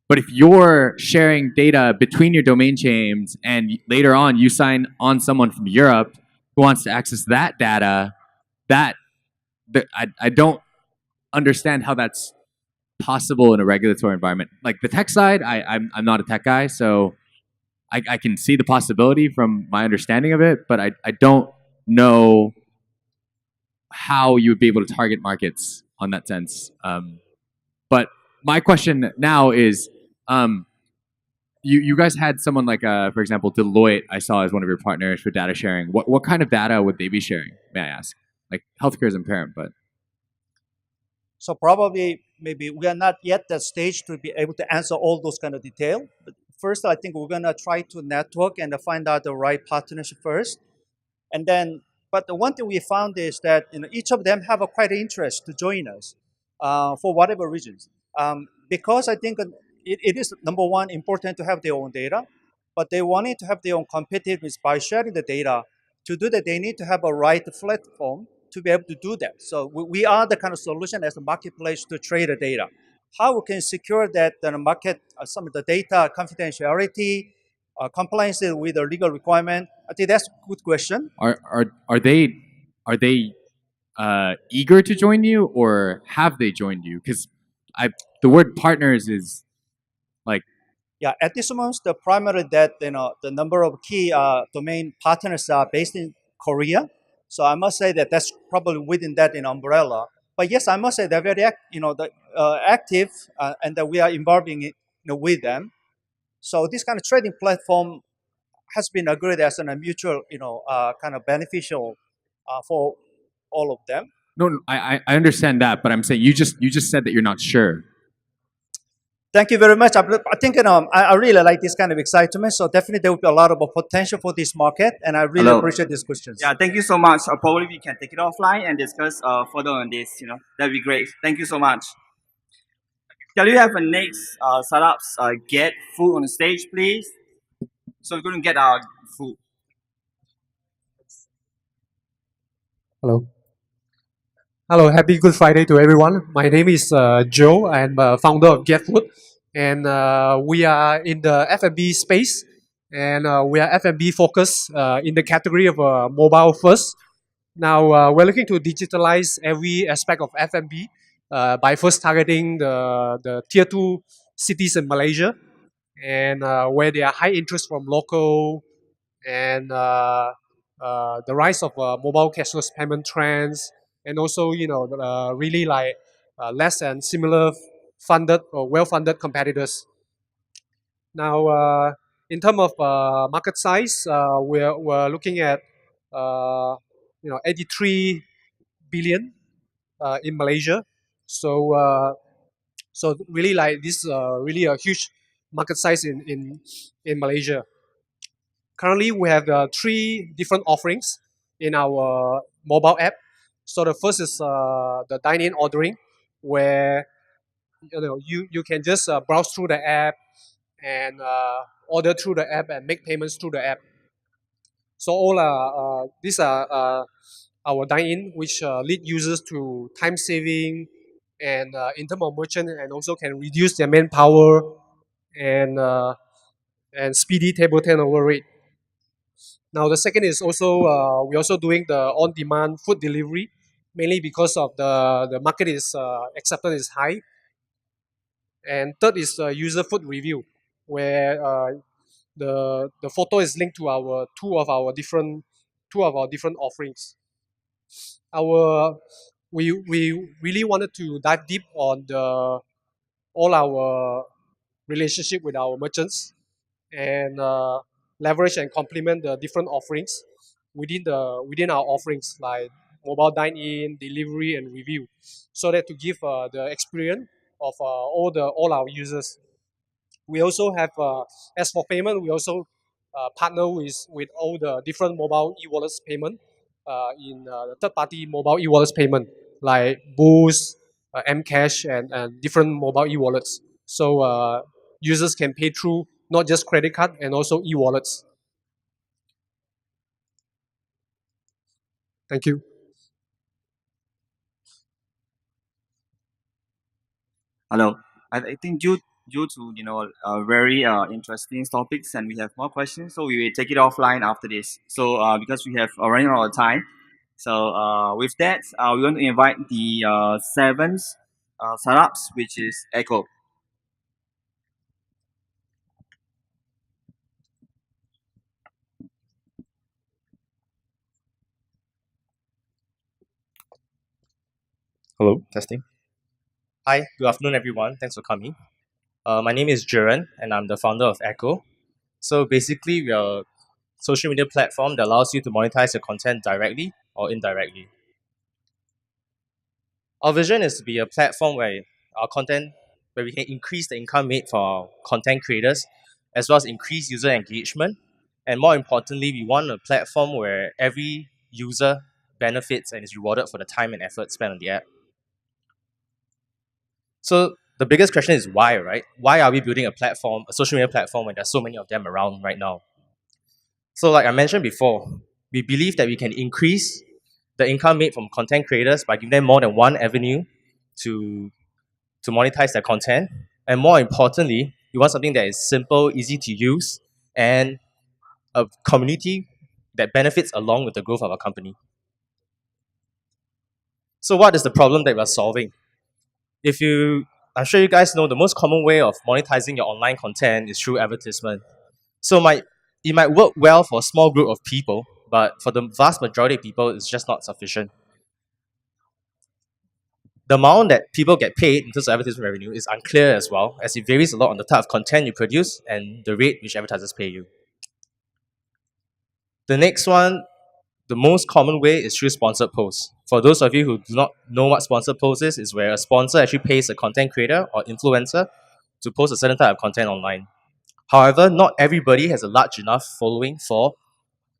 But if you're sharing data between your domain chains and later on you sign on someone from Europe who wants to access that data, I don't understand how that's possible in a regulatory environment. Like the tech side, I'm not a tech guy, so I can see the possibility from my understanding of it, but I don't know how you would be able to target markets on that sense. But my question now is, you guys had someone like, for example, Deloitte, I saw as one of your partners for data sharing. What kind of data would they be sharing, may I ask? Like healthcare is apparent, but. So probably, maybe we are not yet at stage to be able to answer all those kind of detail. But first, I think we're gonna try to network and find out the right partnership first, and then. But the one thing we found is that each of them have a quite interest to join us for whatever reasons. Because I think it is number one important to have their own data, but they wanted to have their own competitiveness by sharing the data. To do that, they need to have a right platform to be able to do that. So we are the kind of solution as a marketplace to trade the data. How we can secure that the market, some of the data confidentiality, compliance with the legal requirement? I think that's a good question. Are they eager to join you, or have they joined you? Because the word partners is like. Yeah, at this moment, the primary that the number of key domain partners are based in Korea. So I must say that that's probably within that umbrella. But yes, I must say they're very active, and that we are involving with them. So this kind of trading platform has been agreed as a mutual, kind of beneficial for all of them. No, I understand that, but I'm saying you just said that you're not sure. Thank you very much. I think I really like this kind of excitement. So definitely there will be a lot of potential for this market, and I really Hello. appreciate these questions. Yeah, thank you so much. Probably we can take it offline and discuss further on this. That'd be great. Thank you so much. Can we have a next startups get food on the stage, please? So we're going to get our food. Hello. Hello, happy Good Friday to everyone. My name is Joe. I'm founder of GetFood, and we are in the F&B space, and we are F&B focused in the category of mobile first. Now we're looking to digitalize every aspect of F&B by first targeting the tier 2 cities in Malaysia, and where there are high interest from local and the rise of mobile cashless payment trends, and also really like less and similar funded or well-funded competitors. Now, in terms of market size, we're looking at 83 billion in Malaysia. So really like this really a huge market size in Malaysia. Currently, we have 3 different offerings in our mobile app. So the first is the dine-in ordering, where you can just browse through the app and order through the app and make payments through the app. So all these are our dine-in, which lead users to time saving and in terms of merchant, and also can reduce their manpower and speedy table turnover rate. Now the second is also we're also doing the on-demand food delivery, mainly because of the market is acceptance is high. And third is user food review, where the photo is linked to our two of our different offerings. We really wanted to dive deep on all our relationship with our merchants, and leverage and complement the different offerings within our offerings, like mobile dine-in, delivery, and review, so that to give the experience of all our users. We also have as for payment, we also partner with all the different mobile e-wallets payment in third-party mobile e-wallets payment, like Boost, Mcash, and different mobile e-wallets. So users can pay through not just credit card and also e-wallets. Thank you. Hello. I think due to very interesting topics, and we have more questions, so we will take it offline after this. So because we have running out of time, so with that, we want to invite the seventh startups, which is Echo. Hello, testing. Hi, good afternoon, everyone. Thanks for coming. My name is Jiren, and I'm the founder of Echo. So basically, we are a social media platform that allows you to monetize your content directly or indirectly. Our vision is to be a platform where we can increase the income made for our content creators, as well as increase user engagement. And more importantly, we want a platform where every user benefits and is rewarded for the time and effort spent on the app. So the biggest question is why, right? Why are we building a social media platform, when there's so many of them around right now? So like I mentioned before, we believe that we can increase the income made from content creators by giving them more than one avenue to monetize their content. And more importantly, we want something that is simple, easy to use, and a community that benefits along with the growth of our company. So what is the problem that we're solving? I'm sure you guys know the most common way of monetizing your online content is through advertisement. So it might work well for a small group of people, but for the vast majority of people, it's just not sufficient. The amount that people get paid in terms of advertisement revenue is unclear as well, as it varies a lot on the type of content you produce and the rate which advertisers pay you. The next one, the most common way is through sponsored posts. For those of you who do not know what sponsored posts is where a sponsor actually pays a content creator or influencer to post a certain type of content online. However, not everybody has a large enough following for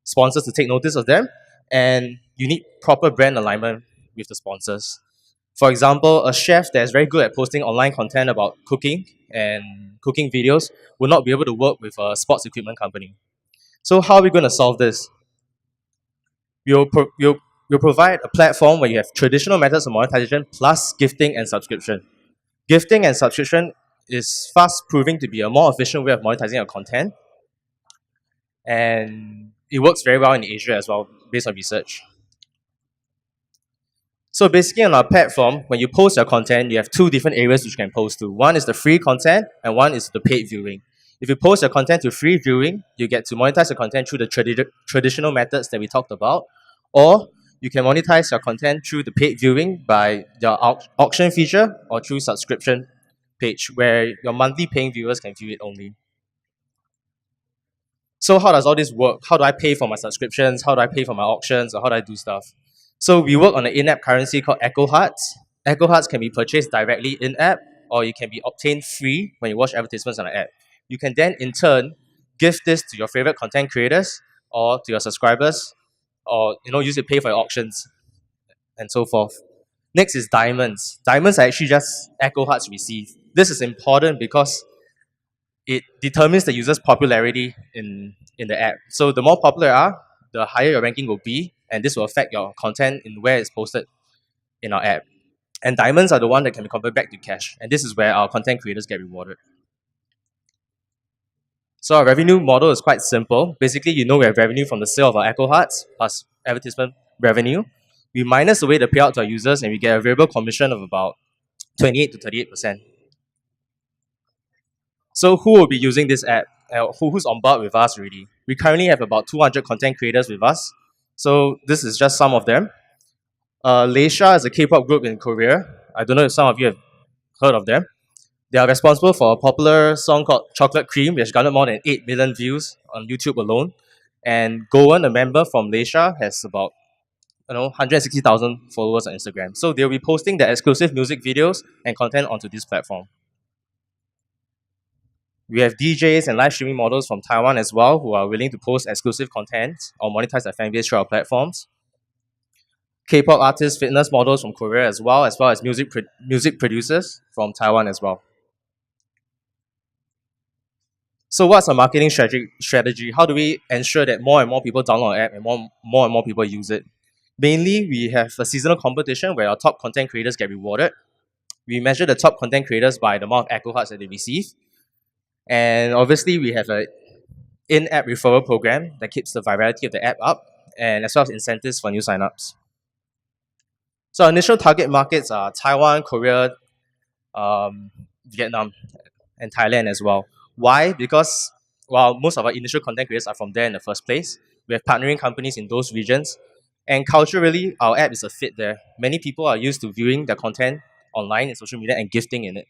sponsors to take notice of them, and you need proper brand alignment with the sponsors. For example, a chef that is very good at posting online content about cooking and cooking videos will not be able to work with a sports equipment company. So how are we going to solve this? We'll provide a platform where you have traditional methods of monetization plus gifting and subscription. Gifting and subscription is fast proving to be a more efficient way of monetizing your content, and it works very well in Asia as well, based on research. So basically on our platform, when you post your content, you have two different areas which you can post to. One is the free content and one is the paid viewing. If you post your content to free viewing, you get to monetize your content through the traditional methods that we talked about, or you can monetize your content through the paid viewing by your auction feature or through subscription page where your monthly paying viewers can view it only. So how does all this work? How do I pay for my subscriptions? How do I pay for my auctions? Or how do I do stuff? So we work on an in-app currency called Echo Hearts. Echo Hearts can be purchased directly in-app, or you can be obtained free when you watch advertisements on the app. You can then, in turn, give this to your favorite content creators or to your subscribers, or use it to pay for your auctions and so forth. Next is diamonds. Diamonds are actually just Echo Hearts received. This is important because it determines the user's popularity in the app. So the more popular you are, the higher your ranking will be, and this will affect your content in where it's posted in our app. And diamonds are the one that can be converted back to cash, and this is where our content creators get rewarded. So our revenue model is quite simple. Basically, we have revenue from the sale of our Echo Hearts plus advertisement revenue. We minus away the payout to our users, and we get a variable commission of about 28 to 38%. So who will be using this app? Who's on board with us already? We currently have about 200 content creators with us. So this is just some of them. Leisha is a K-pop group in Korea. I don't know if some of you have heard of them. They are responsible for a popular song called Chocolate Cream, which garnered more than 8 million views on YouTube alone. And Goen, a member from Leisha, has about 160,000 followers on Instagram. So they'll be posting their exclusive music videos and content onto this platform. We have DJs and live streaming models from Taiwan as well who are willing to post exclusive content or monetize their fan base through our platforms. K-pop artists, fitness models from Korea as well as music producers from Taiwan as well. So what's our marketing strategy? How do we ensure that more and more people download our app and more and more people use it? Mainly, we have a seasonal competition where our top content creators get rewarded. We measure the top content creators by the amount of Echo Hearts that they receive. And obviously, we have an in-app referral program that keeps the virality of the app up, and as well as incentives for new signups. So our initial target markets are Taiwan, Korea, Vietnam, and Thailand as well. Why? Because while most of our initial content creators are from there in the first place, we have partnering companies in those regions, and culturally, our app is a fit there. Many people are used to viewing their content online in social media and gifting in it.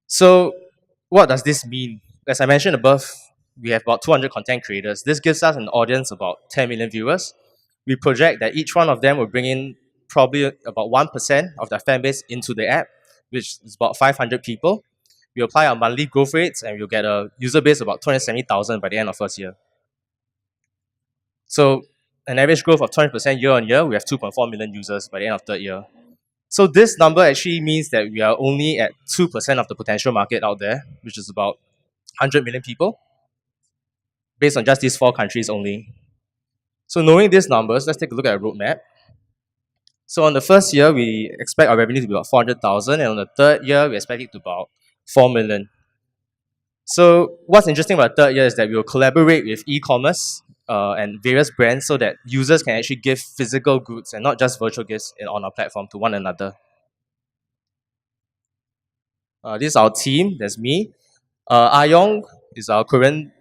So what does this mean? As I mentioned above, we have about 200 content creators. This gives us an audience of about 10 million viewers. We project that each one of them will bring in probably about 1% of their fan base into the app, which is about 500 people. We apply our monthly growth rates and we'll get a user base of about 270,000 by the end of first year. So an average growth of 20% year on year, we have 2.4 million users by the end of third year. So this number actually means that we are only at 2% of the potential market out there, which is about 100 million people, based on just these 4 countries only. So knowing these numbers, let's take a look at our roadmap. So on the first year, we expect our revenue to be about 400,000, and on the third year, we expect it to be about 4 million. So what's interesting about the third year is that we will collaborate with e-commerce and various brands so that users can actually give physical goods and not just virtual gifts on our platform to one another. This is our team. There's me. Ayong is our Korean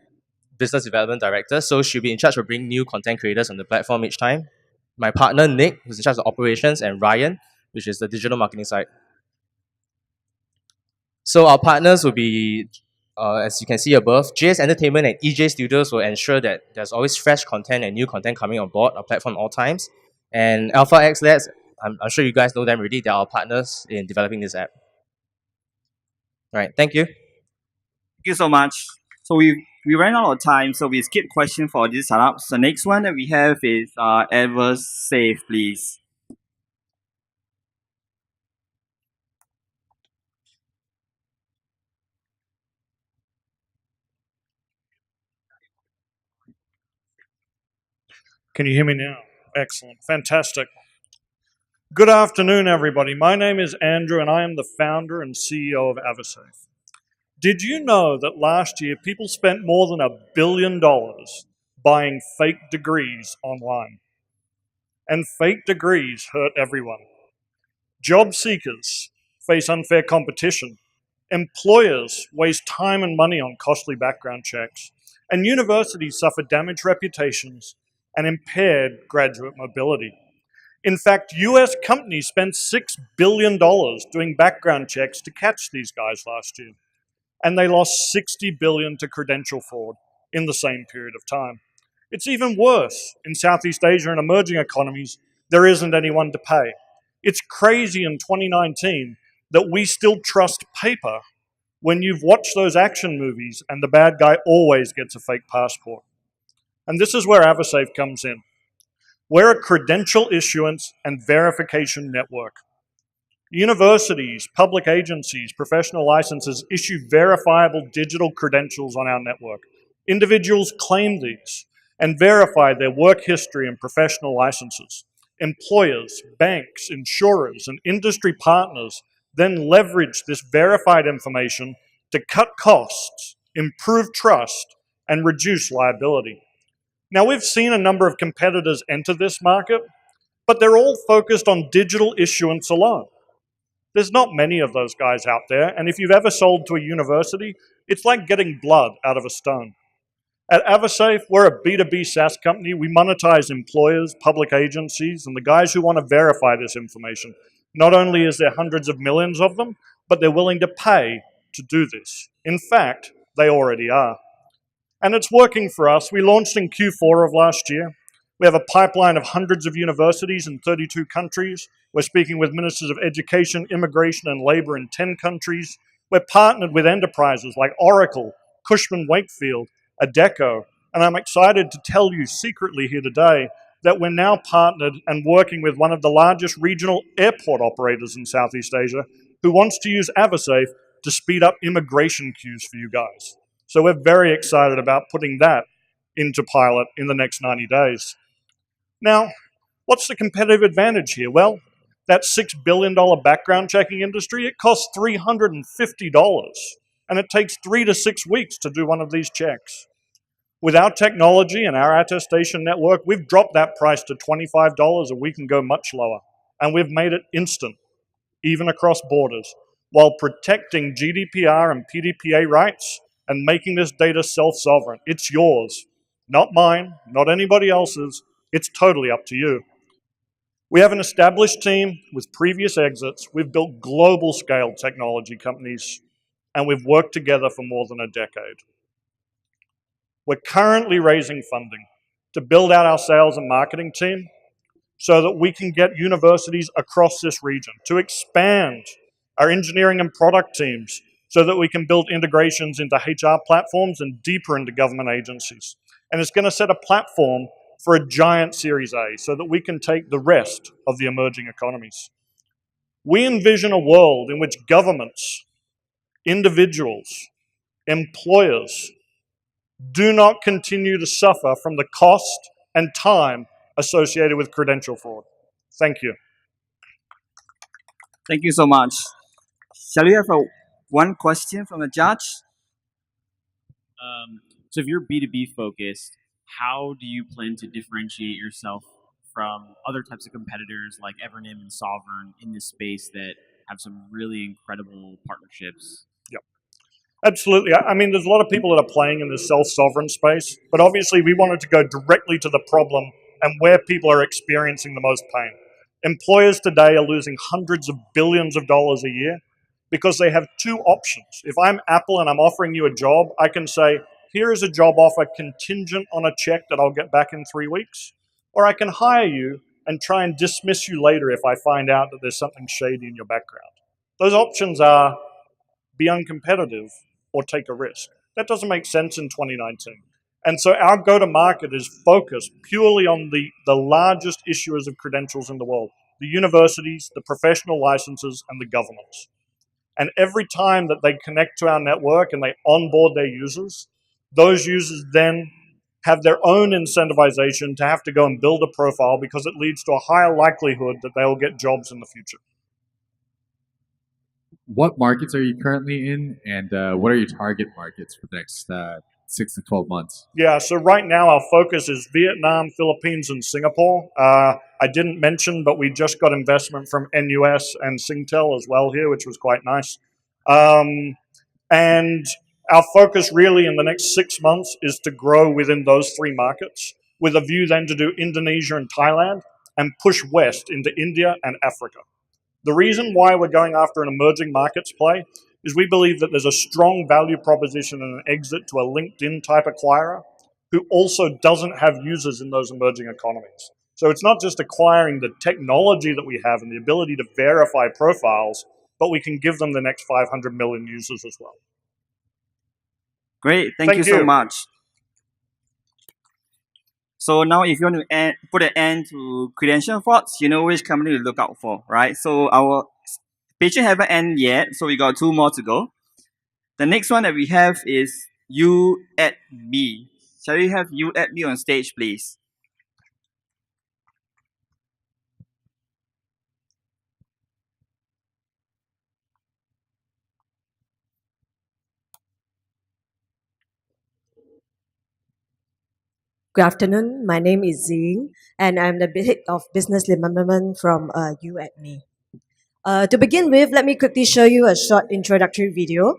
business development director, so she'll be in charge of bringing new content creators on the platform each time. My partner Nick, who's in charge of operations, and Ryan, which is the digital marketing side. So our partners will be as you can see above, JS Entertainment and EJ Studios will ensure that there's always fresh content and new content coming on board our platform at all times. And Alpha X Labs, I'm sure you guys know them already. They're our partners in developing this app. All right, thank you. Thank you so much. So we ran out of time, so we skip question for this startup. So next one that we have is EverSafe, please. Can you hear me now? Excellent. Fantastic. Good afternoon, everybody. My name is Andrew, and I am the founder and CEO of EverSafe. Did you know that last year people spent more than $1 billion buying fake degrees online? And fake degrees hurt everyone. Job seekers face unfair competition. Employers waste time and money on costly background checks. And universities suffer damaged reputations and impaired graduate mobility. In fact, US companies spent $6 billion doing background checks to catch these guys last year. And they lost $60 billion to credential fraud in the same period of time. It's even worse. In Southeast Asia and emerging economies, there isn't anyone to pay. It's crazy in 2019 that we still trust paper when you've watched those action movies and the bad guy always gets a fake passport. And this is where EverSafe comes in. We're a credential issuance and verification network. Universities, public agencies, professional licenses issue verifiable digital credentials on our network. Individuals claim these and verify their work history and professional licenses. Employers, banks, insurers, and industry partners then leverage this verified information to cut costs, improve trust, and reduce liability. Now, we've seen a number of competitors enter this market, but they're all focused on digital issuance alone. There's not many of those guys out there, and if you've ever sold to a university, it's like getting blood out of a stone. At EverSafe, we're a B2B SaaS company. We monetize employers, public agencies, and the guys who want to verify this information. Not only is there hundreds of millions of them, but they're willing to pay to do this. In fact, they already are. And it's working for us. We launched in Q4 of last year. We have a pipeline of hundreds of universities in 32 countries. We're speaking with ministers of education, immigration, and labor in 10 countries. We're partnered with enterprises like Oracle, Cushman Wakefield, Adecco, and I'm excited to tell you secretly here today that we're now partnered and working with one of the largest regional airport operators in Southeast Asia who wants to use EverSafe to speed up immigration queues for you guys. So we're very excited about putting that into pilot in the next 90 days. Now, what's the competitive advantage here? Well, that $6 billion background checking industry, it costs $350, and it takes 3 to 6 weeks to do one of these checks. With our technology and our attestation network, we've dropped that price to $25, and we can go much lower. And we've made it instant, even across borders, while protecting GDPR and PDPA rights and making this data self-sovereign. It's yours, not mine, not anybody else's. It's totally up to you. We have an established team with previous exits. We've built global scale technology companies, and we've worked together for more than a decade. We're currently raising funding to build out our sales and marketing team so that we can get universities across this region, to expand our engineering and product teams so that we can build integrations into HR platforms and deeper into government agencies. And it's going to set a platform for a giant Series A so that we can take the rest of the emerging economies. We envision a world in which governments, individuals, employers do not continue to suffer from the cost and time associated with credential fraud. Thank you. Thank you so much. Shall we have one question from the judge? So if you're B2B focused, how do you plan to differentiate yourself from other types of competitors like Evernym and Sovereign in this space that have some really incredible partnerships? Yep. Absolutely. I mean, there's a lot of people that are playing in the self-sovereign space, but obviously we wanted to go directly to the problem and where people are experiencing the most pain. Employers today are losing hundreds of billions of dollars a year, because they have two options. If I'm Apple and I'm offering you a job, I can say, here is a job offer contingent on a check that I'll get back in 3 weeks. Or I can hire you and try and dismiss you later if I find out that there's something shady in your background. Those options are be uncompetitive or take a risk. That doesn't make sense in 2019. And so our go-to-market is focused purely on the largest issuers of credentials in the world, the universities, the professional licenses, and the governments. And every time that they connect to our network and they onboard their users, those users then have their own incentivization to have to go and build a profile because it leads to a higher likelihood that they will get jobs in the future. What markets are you currently in, and what are your target markets for the next 6 to 12 months? Yeah, so right now our focus is Vietnam, Philippines, and Singapore. I didn't mention, but we just got investment from NUS and Singtel as well here, which was quite nice. And our focus really in the next 6 months is to grow within those three markets, with a view then to do Indonesia and Thailand and push west into India and Africa. The reason why we're going after an emerging markets play is we believe that there's a strong value proposition and an exit to a LinkedIn type acquirer who also doesn't have users in those emerging economies. So it's not just acquiring the technology that we have and the ability to verify profiles, but we can give them the next 500 million users as well. Great, thank you so much. So now if you want to put an end to credential frauds, you know which company to look out for, right? So our patient haven't ended yet, so we got 2 more to go. The next one that we have is You at Me. Shall we have You at Me on stage, please? Good afternoon. My name is Zing, and I'm the head of business development from You at Me. To begin with, let me quickly show you a short introductory video.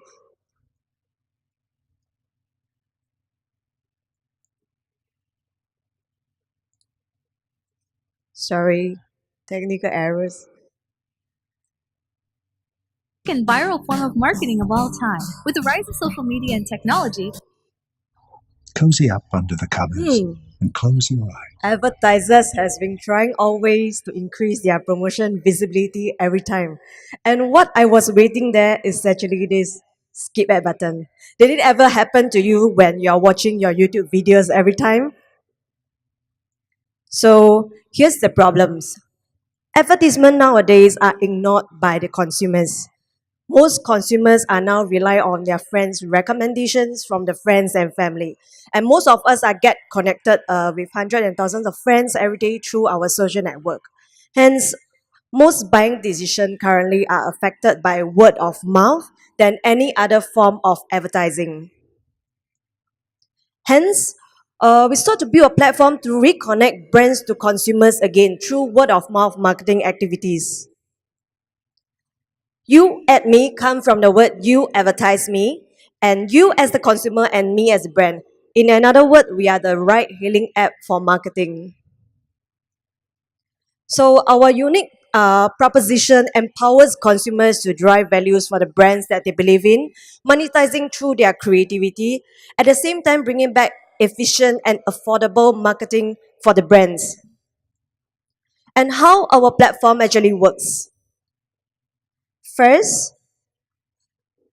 Sorry, technical errors. And viral form of marketing of all time. With the rise of social media and technology, cozy up under the covers and close your eyes. Advertisers has been trying always to increase their promotion visibility every time. And what I was waiting there is actually this skip ad button. Did it ever happen to you when you're watching your YouTube videos every time? So here's the problems. Advertisements nowadays are ignored by the consumers. Most consumers are now rely on their friends' recommendations from the friends and family. And most of us are get connected with hundreds and thousands of friends every day through our social network. Hence, most buying decisions currently are affected by word of mouth than any other form of advertising. Hence, we start to build a platform to reconnect brands to consumers again through word of mouth marketing activities. You at me come from the word you advertise me, and you as the consumer and me as the brand. In another word, we are the ride hailing app for marketing. So our unique proposition empowers consumers to drive values for the brands that they believe in, monetizing through their creativity, at the same time bringing back efficient and affordable marketing for the brands. And how our platform actually works. First,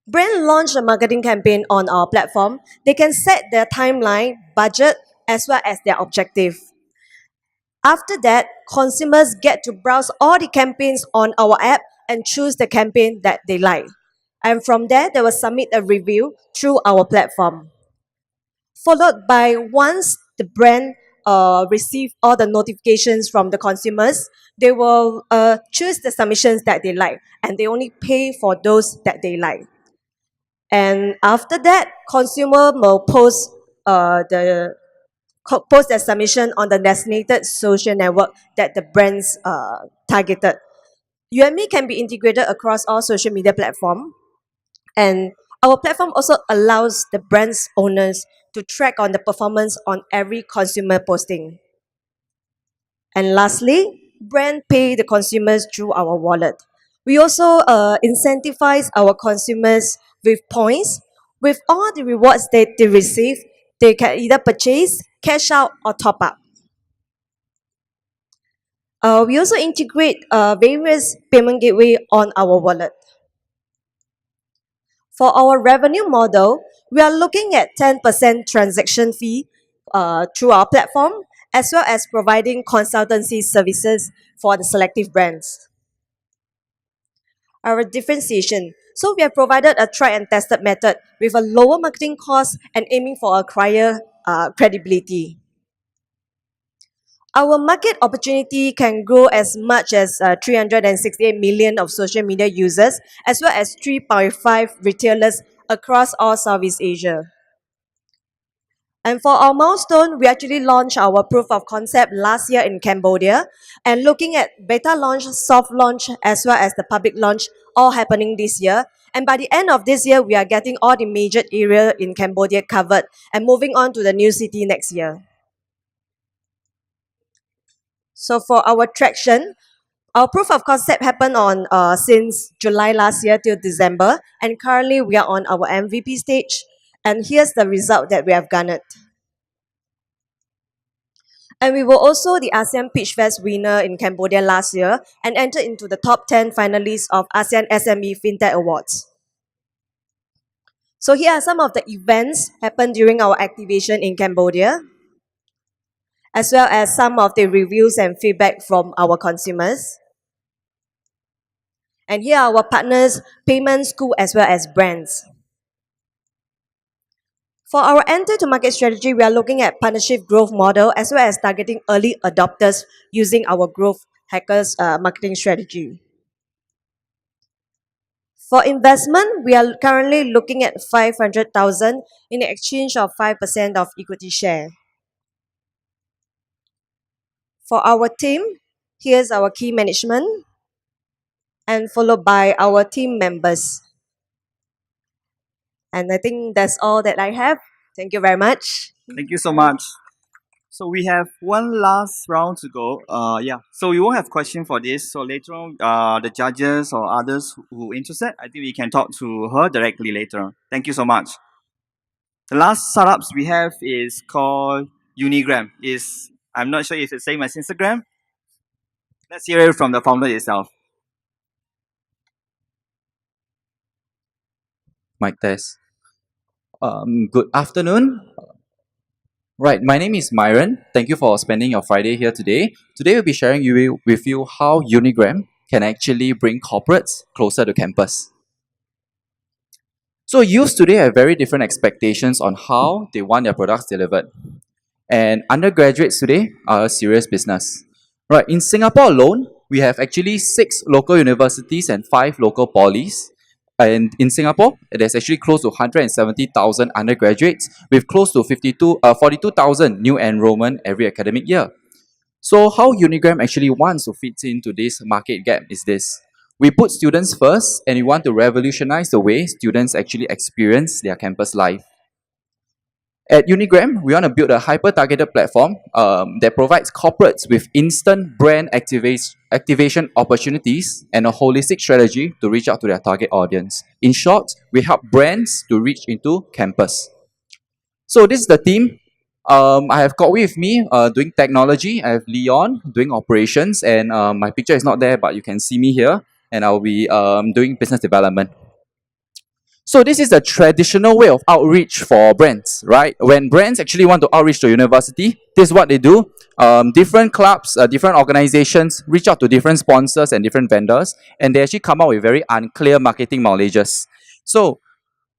brand launch a marketing campaign on our platform. They can set their timeline, budget, as well as their objective. After that, consumers get to browse all the campaigns on our app and choose the campaign that they like. And from there, they will submit a review through our platform. Followed by once the brand receive all the notifications from the consumers, they will choose the submissions that they like, and they only pay for those that they like. And after that, consumer will post post their submission on the designated social network that the brands targeted. UME can be integrated across all social media platforms, and our platform also allows the brand's owners to track on the performance on every consumer posting. And lastly, brand pay the consumers through our wallet. We also incentivize our consumers with points. With all the rewards that they receive, they can either purchase, cash out, or top up. We also integrate various payment gateway on our wallet. For our revenue model, we are looking at 10% transaction fee through our platform, as well as providing consultancy services for the selective brands. Our differentiation. So we have provided a tried and tested method with a lower marketing cost and aiming for a higher credibility. Our market opportunity can grow as much as 368 million of social media users, as well as 3.5 retailers across all Southeast Asia. And for our milestone, we actually launched our proof of concept last year in Cambodia, and looking at beta launch, soft launch, as well as the public launch, all happening this year. And by the end of this year, we are getting all the major area in Cambodia covered and moving on to the new city next year. So for our traction, our proof of concept happened on since July last year till December, and currently we are on our MVP stage. And here's the result that we have garnered. And we were also the ASEAN Pitch Fest winner in Cambodia last year and entered into the top 10 finalists of ASEAN SME FinTech Awards. So here are some of the events happened during our activation in Cambodia, as well as some of the reviews and feedback from our consumers. And here are our partners, payment, school, as well as brands. For our enter to market strategy, we are looking at partnership growth model as well as targeting early adopters using our growth hackers marketing strategy. For investment, we are currently looking at 500,000 in exchange of 5% of equity share. For our team, here's our key management and followed by our team members. And I think that's all that I have. Thank you very much. Thank you so much. So we have one last round to go. Yeah. So we won't have question for this. So later on, the judges or others who interested, I think we can talk to her directly later on. Thank you so much. The last startups we have is called Unigram. I'm not sure if it's the same as Instagram. Let's hear it from the founder itself. Mic test. Good afternoon. Right, my name is Myron. Thank you for spending your Friday here today. Today we'll be sharing with you how Unigram can actually bring corporates closer to campus. So youths today have very different expectations on how they want their products delivered. And undergraduates today are a serious business. Right, in Singapore alone, we have actually 6 local universities and 5 local polys. And in Singapore, there's actually close to 170,000 undergraduates with close to 42,000 new enrollment every academic year. So how Unigram actually wants to fit into this market gap is this. We put students first and we want to revolutionize the way students actually experience their campus life. At Unigram, we want to build a hyper-targeted platform that provides corporates with instant brand activation opportunities and a holistic strategy to reach out to their target audience. In short, we help brands to reach into campus. So this is the team. I have got with me doing technology. I have Leon doing operations, and my picture is not there, but you can see me here, and I'll be doing business development. So this is the traditional way of outreach for brands, right? When brands actually want to outreach to university, this is what they do. Different clubs, different organizations reach out to different sponsors and different vendors, and they actually come out with very unclear marketing knowledges. So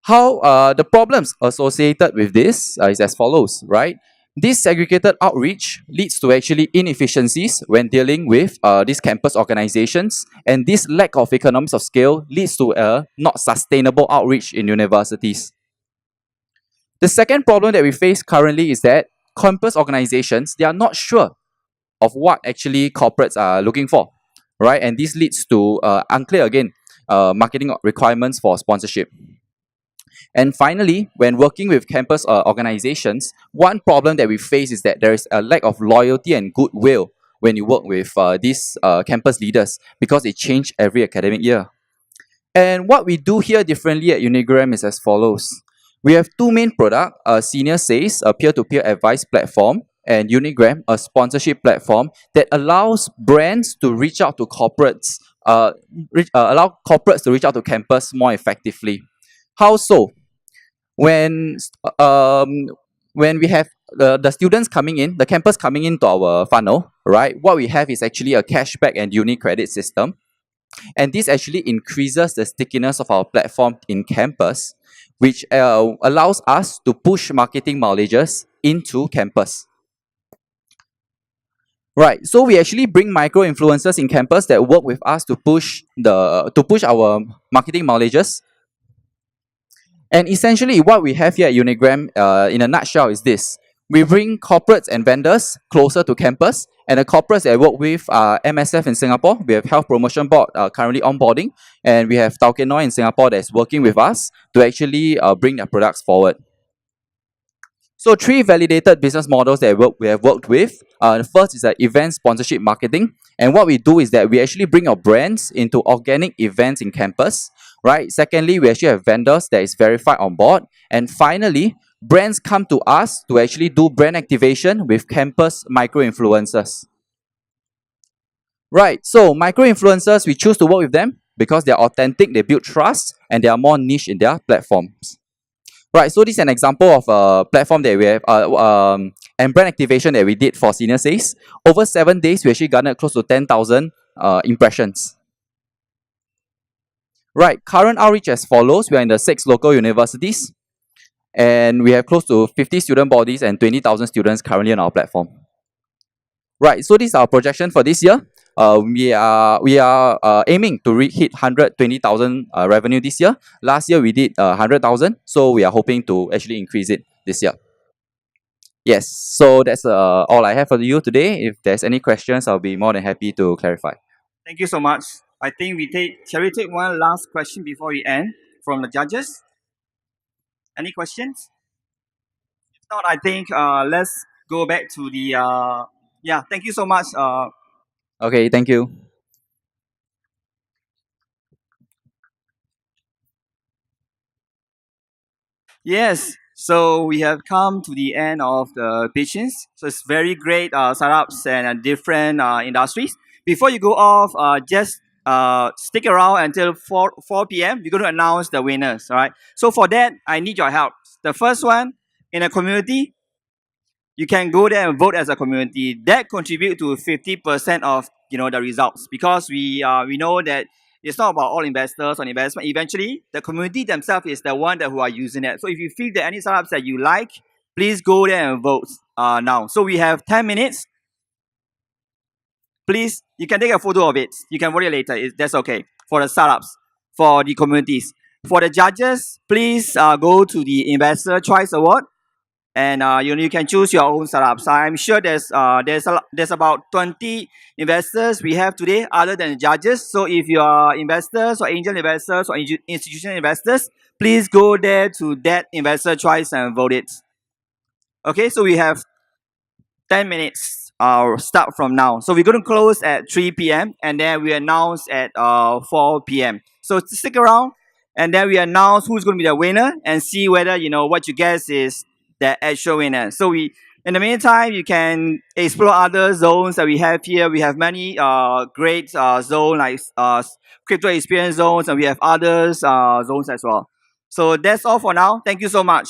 how the problems associated with this is as follows, right? This segregated outreach leads to actually inefficiencies when dealing with these campus organizations, and this lack of economies of scale leads to a not sustainable outreach in universities. The second problem that we face currently is that campus organizations, they are not sure of what actually corporates are looking for, right? And this leads to unclear, again, marketing requirements for sponsorship. And finally, when working with campus organizations, one problem that we face is that there is a lack of loyalty and goodwill when you work with these campus leaders because it changed every academic year. And what we do here differently at Unigram is as follows. We have two main products, Senior Says, a peer-to-peer advice platform, and Unigram, a sponsorship platform that allows brands to reach out to corporates, allow corporates to reach out to campus more effectively. How so? When when we have the students coming in, the campus coming into our funnel, right? What we have is actually a cashback and uni credit system. And this actually increases the stickiness of our platform in campus, which allows us to push marketing mileages into campus. Right, so we actually bring micro influencers in campus that work with us to push our marketing mileages. And essentially, what we have here at Unigram, in a nutshell, is this: we bring corporates and vendors closer to campus, and the corporates that I work with are MSF in Singapore. We have Health Promotion Board currently onboarding, and we have Taukenoi in Singapore that's working with us to actually bring their products forward. So 3 validated business models that we have worked with. The first is event sponsorship marketing. And what we do is that we actually bring our brands into organic events in campus, right? Secondly, we actually have vendors that is verified on board. And finally, brands come to us to actually do brand activation with campus micro-influencers. Right, so micro-influencers, we choose to work with them because they're authentic, they build trust, and they are more niche in their platforms. Right, so this is an example of a platform that we have, and brand activation that we did for Senior Says. Over 7 days, we actually garnered close to 10,000 impressions. Right, current outreach as follows. We are in the 6 local universities, and we have close to 50 student bodies and 20,000 students currently on our platform. Right, so this is our projection for this year. We are aiming to hit 120,000 revenue this year. Last year we did 100,000, so we are hoping to actually increase it this year. Yes, so that's all I have for you today. If there's any questions, I'll be more than happy to clarify. Thank you so much. I think shall we take one last question before we end from the judges? Any questions? If not, I think let's go back to the, yeah, thank you so much. Okay, thank you. Yes, so we have come to the end of the pitchings. So it's very great startups and different industries. Before you go off, just stick around until 4 p.m. We're going to announce the winners, all right? So for that, I need your help. The first one, in a community, you can go there and vote as a community. That contribute to 50% of the results, because we know that it's not about all investors on investment. Eventually, the community themselves is the one who are using it. So if you feel that any startups that you like, please go there and vote now. So we have 10 minutes. Please, you can take a photo of it. You can vote it later. That's okay. For the startups, for the communities. For the judges, please go to the Investor Choice Award, and you can choose your own startups. I'm sure there's about 20 investors we have today other than the judges. So if you are investors or angel investors or institutional investors, please go there to that Investor Choice and vote it. Okay, so we have 10 minutes. Start from now. So we're going to close at 3 p.m. and then we announce at 4 p.m. So stick around, and then we announce who's going to be the winner and see whether what you guess is the actual winner. So in the meantime, you can explore other zones that we have here. We have many great zones like crypto experience zones, and we have others zones as well. So that's all for now. Thank you so much.